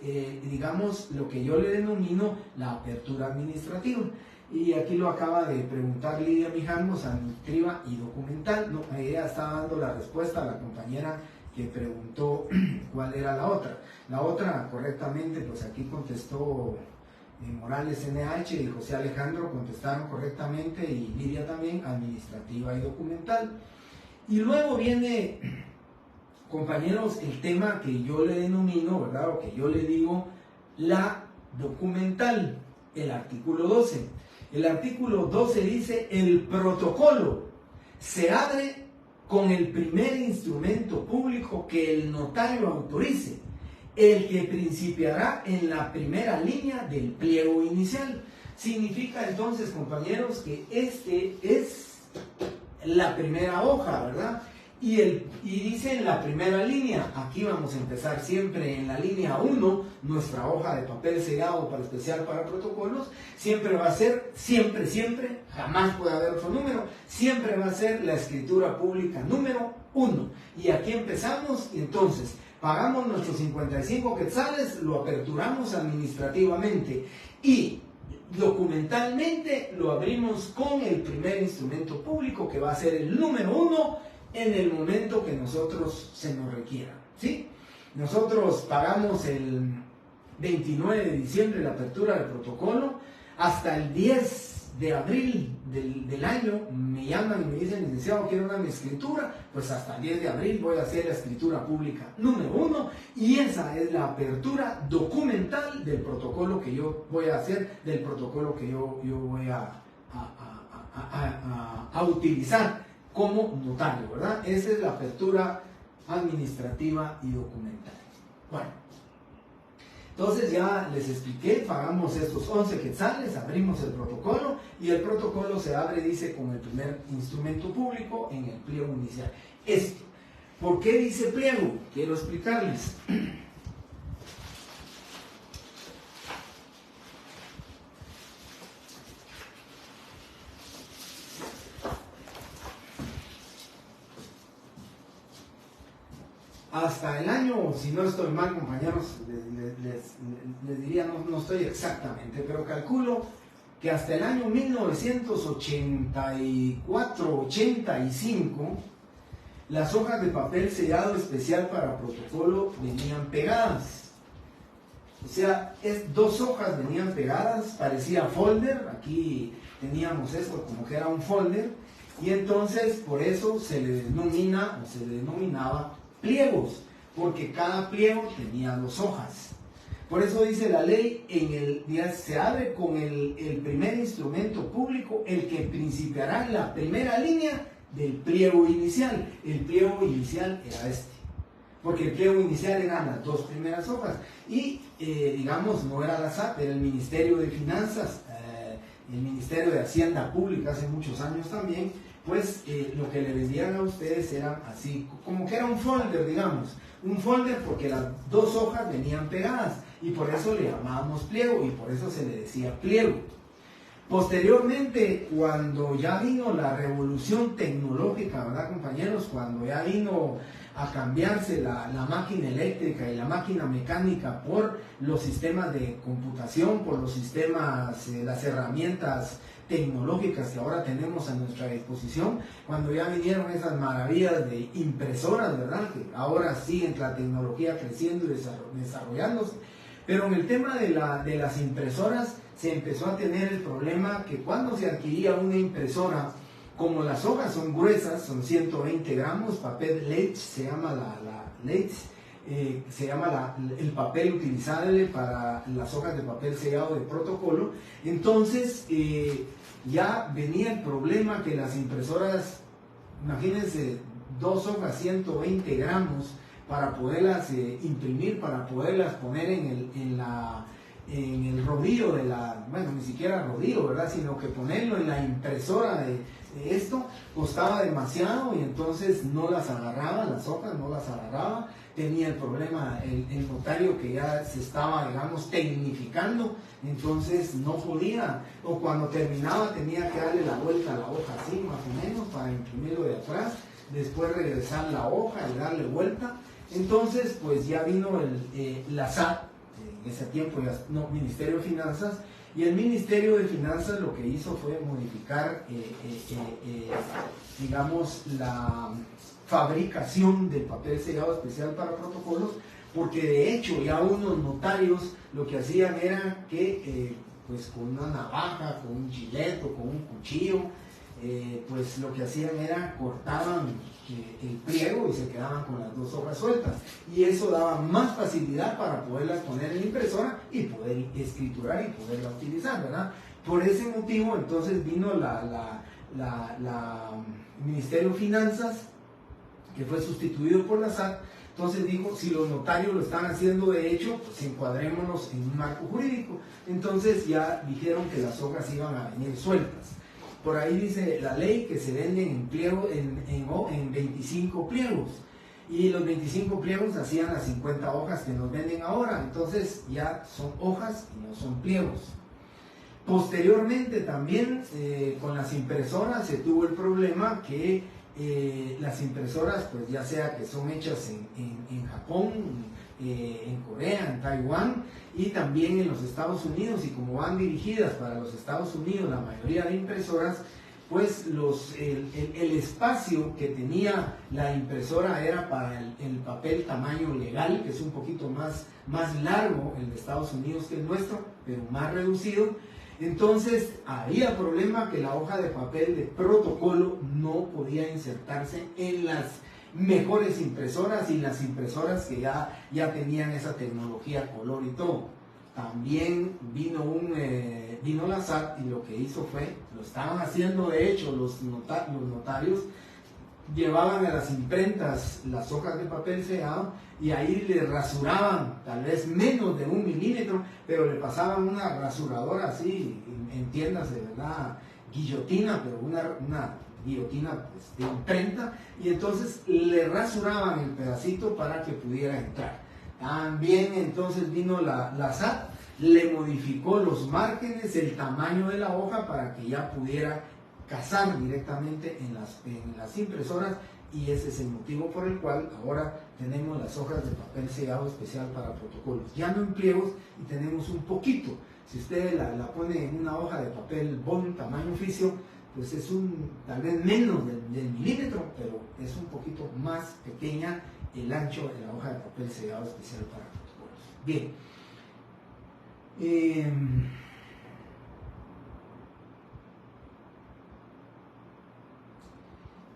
digamos, lo que yo le denomino la apertura administrativa. Y aquí lo acaba de preguntar Lidia Mijangos, administrativa y documental. No, ella estaba dando la respuesta a la compañera que preguntó cuál era la otra. La otra, correctamente, pues aquí contestó Morales NH y José Alejandro contestaron correctamente, y Lidia también, administrativa y documental. Y luego viene, compañeros, el tema que yo le denomino, ¿verdad?, o que yo le digo la documental, el artículo 12. El artículo 12 dice: el protocolo se abre con el primer instrumento público que el notario autorice, el que principiará en la primera línea del pliego inicial. Significa entonces, compañeros, que este es la primera hoja, ¿verdad? Y dice en la primera línea, aquí vamos a empezar siempre en la línea 1, nuestra hoja de papel sellado para especial para protocolos, siempre va a ser, siempre, jamás puede haber otro número, siempre va a ser la escritura pública número 1. Y aquí empezamos, y entonces pagamos nuestros 55 quetzales, lo aperturamos administrativamente y documentalmente lo abrimos con el primer instrumento público, que va a ser el número 1 en el momento que nosotros se nos requiera, ¿sí? Nosotros pagamos el 29 de diciembre la apertura del protocolo, hasta el 10 de abril del año me llaman y me dicen, licenciado, quiero una escritura, pues hasta el 10 de abril voy a hacer la escritura pública número 1 y esa es la apertura documental del protocolo que yo voy a hacer, del protocolo que yo voy a utilizar como notario, ¿verdad? Esa es la apertura administrativa y documental. Bueno. Entonces ya les expliqué, pagamos estos 11 quetzales, abrimos el protocolo y el protocolo se abre, dice, con el primer instrumento público en el pliego inicial. Esto, ¿por qué dice pliego? Quiero explicarles. Hasta el año, si no estoy mal, compañeros, les diría, no estoy exactamente, pero calculo que hasta el año 1984-85 las hojas de papel sellado especial para protocolo venían pegadas. O sea, dos hojas venían pegadas, parecía folder, aquí teníamos esto como que era un folder, y entonces por eso se le denomina o se le denominaba pliegos, porque cada pliego tenía 2 hojas. Por eso dice la ley, se abre con el primer instrumento público, el que principiará en la primera línea del pliego inicial. El pliego inicial era este, porque el pliego inicial eran las 2 primeras hojas, y digamos, no era la SAT, era el Ministerio de Finanzas, el Ministerio de Hacienda Pública hace muchos años también, pues lo que le vendían a ustedes era así, como que era un folder, digamos, un folder porque las 2 hojas venían pegadas y por eso le llamábamos pliego y por eso se le decía pliego. Posteriormente, cuando ya vino la revolución tecnológica, ¿verdad, compañeros? Cuando ya vino a cambiarse la máquina eléctrica y la máquina mecánica por los sistemas de computación, por los sistemas, las herramientas tecnológicas que ahora tenemos a nuestra disposición, cuando ya vinieron esas maravillas de impresoras, ¿verdad? Que ahora sí la tecnología creciendo y desarrollándose, pero en el tema de las impresoras se empezó a tener el problema que cuando se adquiría una impresora, como las hojas son gruesas, son 120 gramos, papel Leitch, se llama el papel utilizable para las hojas de papel sellado de protocolo. Entonces ya venía el problema que las impresoras, imagínense, 2 hojas 120 gramos para poderlas imprimir, para poderlas poner en el rodillo bueno, ni siquiera rodillo, ¿verdad? Sino que ponerlo en la impresora de esto costaba demasiado y entonces no las agarraba, las hojas no las agarraba. Tenía el problema el notario que ya se estaba, digamos, tecnificando, entonces no podía, o cuando terminaba tenía que darle la vuelta a la hoja así, más o menos, para imprimirlo de atrás, después regresar la hoja y darle vuelta. Entonces, pues ya vino la SAT, en ese tiempo ya no, Ministerio de Finanzas, y el Ministerio de Finanzas lo que hizo fue modificar, digamos, la fabricación del papel sellado especial para protocolos, porque de hecho ya unos notarios lo que hacían era que, pues con una navaja, con un chileto, con un cuchillo, pues lo que hacían era cortaban el pliego y se quedaban con las 2 hojas sueltas, y eso daba más facilidad para poderlas poner en la impresora y poder escriturar y poderla utilizar, ¿verdad? Por ese motivo entonces vino la Ministerio de Finanzas, que fue sustituido por la SAT. Entonces dijo, si los notarios lo están haciendo de hecho, pues encuadrémonos en un marco jurídico. Entonces ya dijeron que las hojas iban a venir sueltas. Por ahí dice la ley que se venden en pliego, en 25 pliegos. Y los 25 pliegos hacían las 50 hojas que nos venden ahora. Entonces ya son hojas y no son pliegos. Posteriormente también con las impresoras se tuvo el problema que las impresoras, pues ya sea que son hechas en Japón, en Corea, en Taiwán y también en los Estados Unidos, y como van dirigidas para los Estados Unidos la mayoría de impresoras, pues el espacio que tenía la impresora era para el papel tamaño legal, que es un poquito más largo el de Estados Unidos que el nuestro, pero más reducido. Entonces había problema que la hoja de papel de protocolo no podía insertarse en las mejores impresoras y las impresoras que ya tenían esa tecnología color y todo. También vino la SAT y lo que hizo fue, lo estaban haciendo de hecho los notarios, llevaban a las imprentas las hojas de papel sellado y ahí le rasuraban tal vez menos de 1 milímetro, pero le pasaban una rasuradora así, entiéndase, ¿verdad? Guillotina, pero una guillotina pues, de imprenta, y entonces le rasuraban el pedacito para que pudiera entrar. También entonces vino la SAT, le modificó los márgenes, el tamaño de la hoja para que ya pudiera cazar directamente en las impresoras, y ese es el motivo por el cual ahora tenemos las hojas de papel sellado especial para protocolos, ya no en pliegos, y tenemos un poquito. Si usted la pone en una hoja de papel bond tamaño oficio, pues es tal vez menos del milímetro, pero es un poquito más pequeña el ancho de la hoja de papel sellado especial para protocolos. Bien.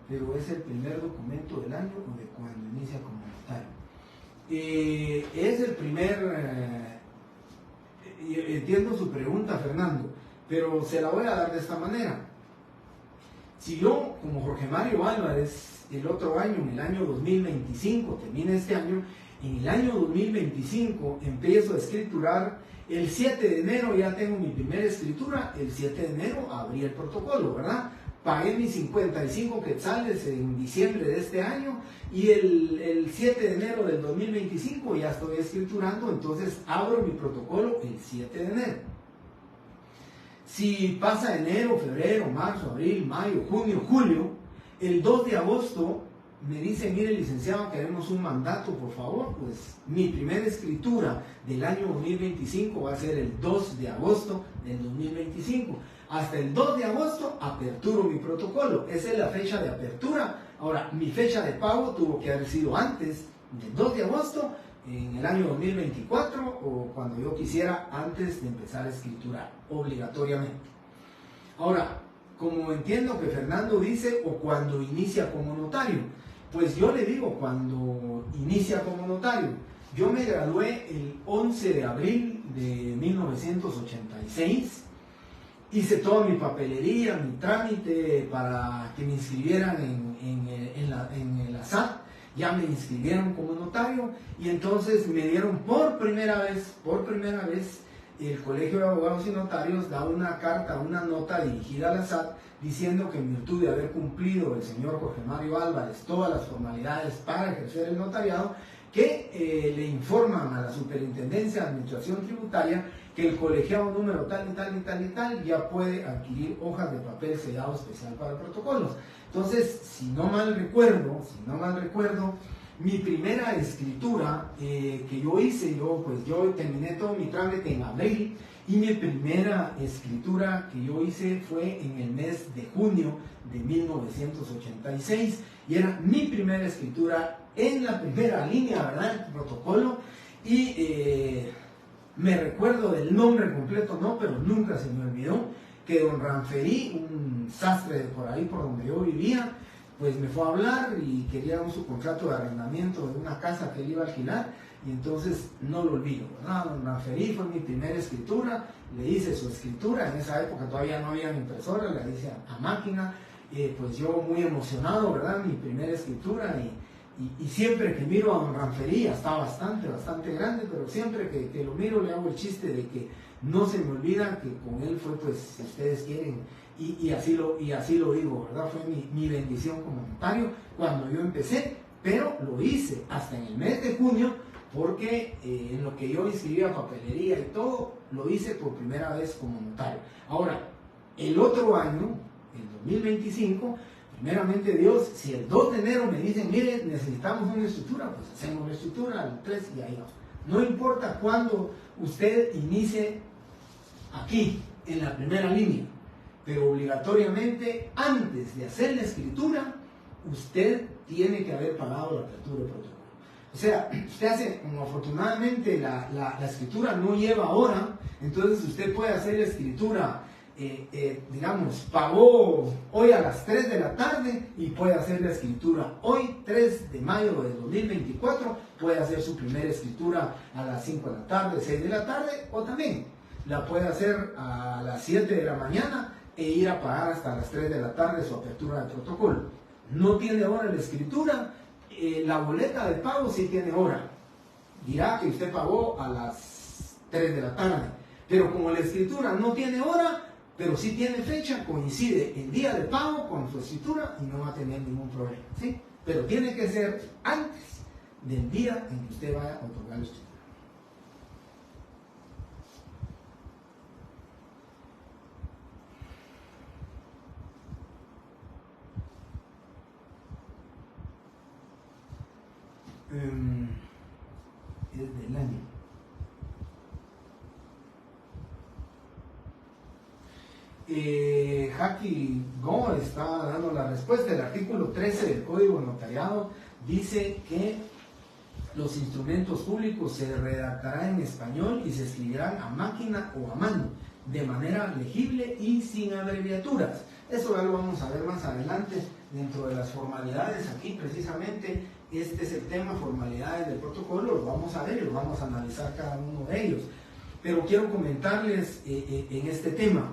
Pero es el primer documento del año o de cuando inicia como notario. Es el primer... entiendo su pregunta, Fernando, pero se la voy a dar de esta manera. Si yo, como Jorge Mario Álvarez, el otro año, en el año 2025, termina este año, en el año 2025 empiezo a escriturar, el 7 de enero ya tengo mi primera escritura, el 7 de enero abrí el protocolo, ¿verdad? Pagué mis 55 quetzales en diciembre de este año y el 7 de enero del 2025 ya estoy escriturando, entonces abro mi protocolo el 7 de enero. Si pasa enero, febrero, marzo, abril, mayo, junio, julio, el 2 de agosto me dice, mire licenciado, queremos un mandato, por favor, pues mi primera escritura del año 2025 va a ser el 2 de agosto del 2025. Hasta el 2 de agosto aperturo mi protocolo, esa es la fecha de apertura. Ahora, mi fecha de pago tuvo que haber sido antes del 2 de agosto, en el año 2024 o cuando yo quisiera, antes de empezar a escriturar, obligatoriamente. Ahora, como entiendo que Fernando dice, o cuando inicia como notario, pues yo le digo cuando inicia como notario. Yo me gradué el 11 de abril de 1986, hice toda mi papelería, mi trámite para que me inscribieran en la SAT. Ya me inscribieron como notario y entonces me dieron por primera vez, el Colegio de Abogados y Notarios da una carta, una nota dirigida a la SAT diciendo que en virtud de haber cumplido el señor Jorge Mario Álvarez todas las formalidades para ejercer el notariado, que le informan a la Superintendencia de Administración Tributaria que el colegiado número tal y tal y tal y tal ya puede adquirir hojas de papel sellado especial para protocolos. Entonces, si no mal recuerdo, mi primera escritura que yo hice, yo terminé todo mi trámite en abril, y mi primera escritura que yo hice fue en el mes de junio de 1986, y era mi primera escritura en la primera línea, ¿verdad? El protocolo, y me recuerdo del nombre completo, no, pero nunca se me olvidó que don Ranferí, un sastre de por ahí por donde yo vivía, pues me fue a hablar y quería un subcontrato de arrendamiento de una casa que él iba a alquilar, y entonces no lo olvido, ¿verdad? Don Ranferí fue mi primera escritura, le hice su escritura, en esa época todavía no había impresora, la hice a máquina, pues yo muy emocionado, ¿verdad? Mi primera escritura, y siempre que miro a don Ranferí, está bastante grande, pero siempre que lo miro le hago el chiste de que no se me olvida que con él fue, pues, si ustedes quieren, y así lo digo, ¿verdad? Fue mi bendición como notario cuando yo empecé, pero lo hice hasta en el mes de junio, porque en lo que yo inscribía papelería y todo, lo hice por primera vez como notario. Ahora, el otro año, el 2025, primeramente Dios, si el 2 de enero me dicen, mire, necesitamos una estructura, pues hacemos la estructura, al 3 y ahí vamos. No importa cuándo usted inicie aquí, en la primera línea. pero obligatoriamente antes de hacer la escritura, usted tiene que haber pagado la apertura de protocolo. O sea, usted hace, como afortunadamente la escritura no lleva hora, entonces usted puede hacer la escritura, digamos, pagó hoy a las 3 de la tarde y puede hacer la escritura hoy, 3 de mayo de 2024, puede hacer su primera escritura a las 5 de la tarde, 6 de la tarde, o también la puede hacer a las 7 de la mañana e ir a pagar hasta las 3 de la tarde su apertura de protocolo. No tiene hora la escritura. La boleta de pago sí tiene hora. Dirá que usted pagó a las 3 de la tarde. Pero como la escritura no tiene hora, pero sí tiene fecha, coincide el día de pago con su escritura y no va a tener ningún problema, ¿sí? Pero tiene que ser antes del día en que usted vaya a otorgar la escritura. Es del año. Jackie Go está dando la respuesta. El artículo 13 del Código de Notariado dice que los instrumentos públicos se redactarán en español y se escribirán a máquina o a mano, de manera legible y sin abreviaturas. Eso ya lo vamos a ver más adelante dentro de las formalidades. Aquí precisamente este es el tema, formalidades del protocolo, lo vamos a ver y lo vamos a analizar cada uno de ellos. Pero quiero comentarles en este tema.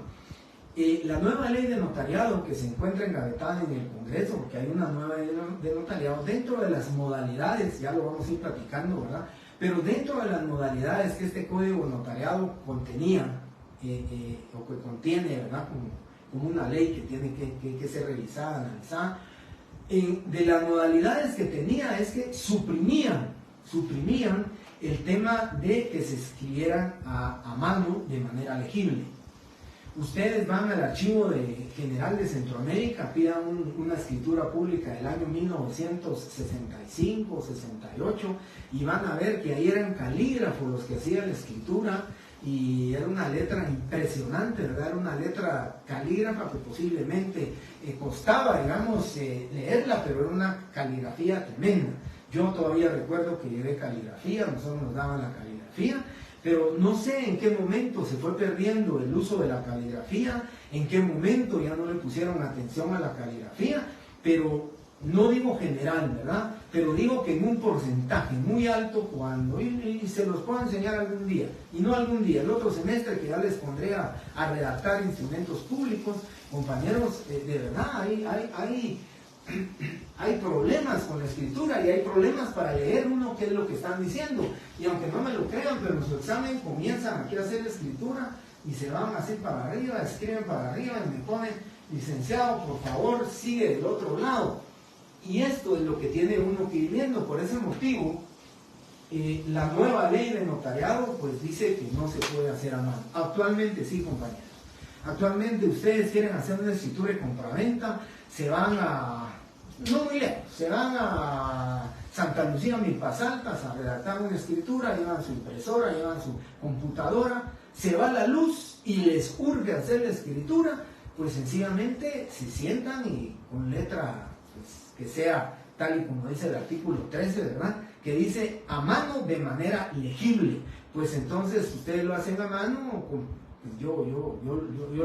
La nueva ley de notariado que se encuentra engavetada en el Congreso, porque hay una nueva ley de notariado, dentro de las modalidades, ya lo vamos a ir platicando, ¿verdad? Pero dentro de las modalidades que este código de notariado contenía, o que contiene, ¿verdad? Como una ley que tiene que ser revisada, analizada, de las modalidades que tenía es que suprimían el tema de que se escribieran a mano de manera legible. Ustedes van al archivo general de Centroamérica, pidan una escritura pública del año 1965, 68, y van a ver que ahí eran calígrafos los que hacían la escritura, y era una letra impresionante, ¿verdad? Era una letra calígrafa que posiblemente costaba, digamos, leerla, pero era una caligrafía tremenda. Yo todavía recuerdo que llevé caligrafía, nosotros nos daban la caligrafía, pero no sé en qué momento se fue perdiendo el uso de la caligrafía, en qué momento ya no le pusieron atención a la caligrafía, pero no digo general, ¿verdad? Pero digo que en un porcentaje muy alto, cuando, y se los puedo enseñar algún día, y no algún día, el otro semestre que ya les pondré a redactar instrumentos públicos, compañeros, de verdad, hay problemas con la escritura y hay problemas para leer uno qué es lo que están diciendo. Y aunque no me lo crean, pero en su examen comienzan aquí a hacer la escritura y se van así para arriba, escriben para arriba y me ponen, licenciado, por favor, sigue del otro lado. Y esto es lo que tiene uno que ir viendo. Por ese motivo, la nueva ley de notariado pues dice que no se puede hacer a mano. Actualmente sí, compañeros. Actualmente ustedes quieren hacer una escritura de compraventa, se van no muy lejos, se van a Santa Lucía, Milpas Altas, a redactar una escritura, llevan su impresora, llevan su computadora, se va la luz y les urge hacer la escritura, pues sencillamente se sientan y con letra pues, que sea tal y como dice el artículo 13, ¿verdad? Que dice a mano de manera legible. Pues entonces ustedes lo hacen a mano, yo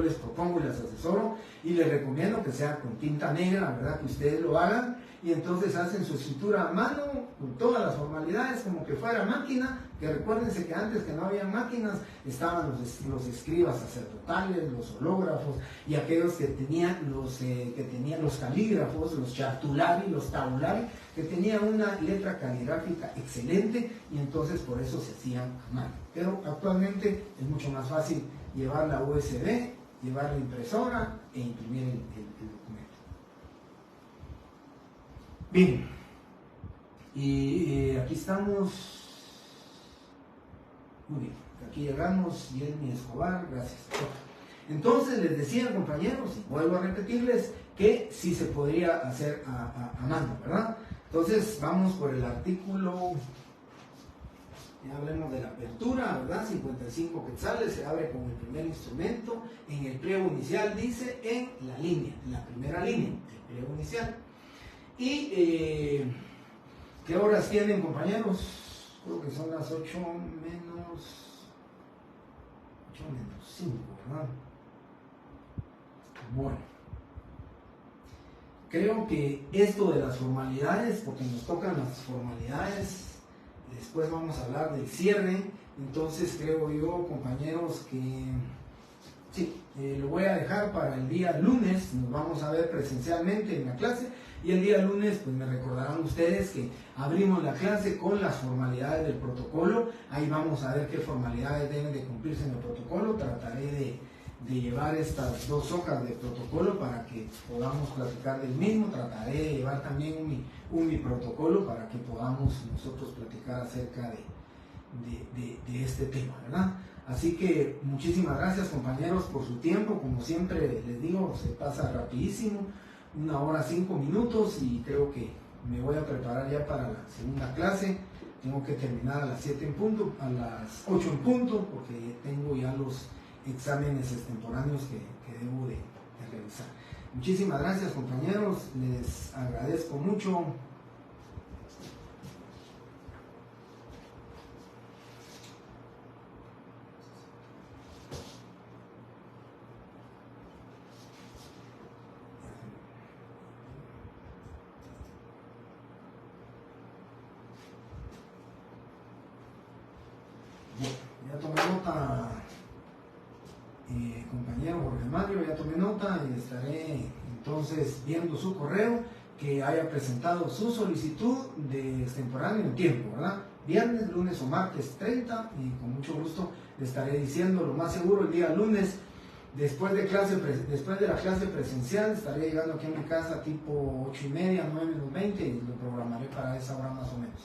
les propongo y les asesoro y les recomiendo que sea con tinta negra, ¿verdad? Que ustedes lo hagan y entonces hacen su escritura a mano con todas las formalidades como que fuera máquina, que recuérdense que antes que no había máquinas estaban los escribas sacerdotales, los hológrafos y aquellos que tenían los calígrafos, los chartulari, los tabulari, que tenían una letra caligráfica excelente y entonces por eso se hacían a mano. Pero actualmente es mucho más fácil llevar la USB, llevar la impresora e imprimir el documento. Bien, y aquí estamos. Muy bien, aquí llegamos. Yelmi Escobar, gracias. Entonces les decía, compañeros, y vuelvo a repetirles, que sí se podría hacer a mano, ¿verdad? Entonces vamos por el artículo Ya hablemos de la apertura, ¿verdad? 55 quetzales, se abre con el primer instrumento. En el pliego inicial dice en la línea, en la primera línea, el pliego inicial. ¿Y qué horas tienen, compañeros? Creo que son las 8 menos 5, ¿verdad? Bueno, creo que esto de las formalidades, porque nos tocan las formalidades, después vamos a hablar del cierre, entonces creo yo, compañeros, que sí, lo voy a dejar para el día lunes, nos vamos a ver presencialmente en la clase, y el día lunes pues me recordarán ustedes que abrimos la clase con las formalidades del protocolo. Ahí vamos a ver qué formalidades deben de cumplirse en el protocolo. Trataré de llevar estas 2 hojas de protocolo para que podamos platicar del mismo. Trataré de llevar también un protocolo para que podamos nosotros platicar acerca de este tema, ¿verdad? Así que muchísimas gracias, compañeros, por su tiempo. Como siempre les digo, se pasa rapidísimo, 1 hora 5 minutos, y creo que me voy a preparar ya para la segunda clase. Tengo que terminar a las 7 en punto, a las 8 en punto, porque tengo ya los exámenes extemporáneos que debo de realizar. Muchísimas gracias, compañeros, les agradezco mucho. Ya tomé nota, compañero Jorge Mario, ya tomé nota, y estaré entonces viendo su correo, que haya presentado su solicitud de extemporáneo en tiempo, ¿verdad? Viernes, lunes o martes 30, y con mucho gusto le estaré diciendo, lo más seguro el día lunes, después de la clase presencial, estaré llegando aquí a mi casa tipo 8:30, 9 menos 20, y lo programaré para esa hora más o menos.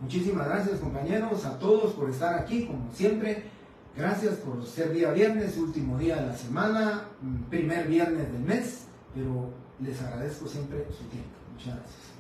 Muchísimas gracias, compañeros, a todos por estar aquí, como siempre. Gracias por ser día viernes, último día de la semana, primer viernes del mes, pero les agradezco siempre su tiempo. Muchas gracias.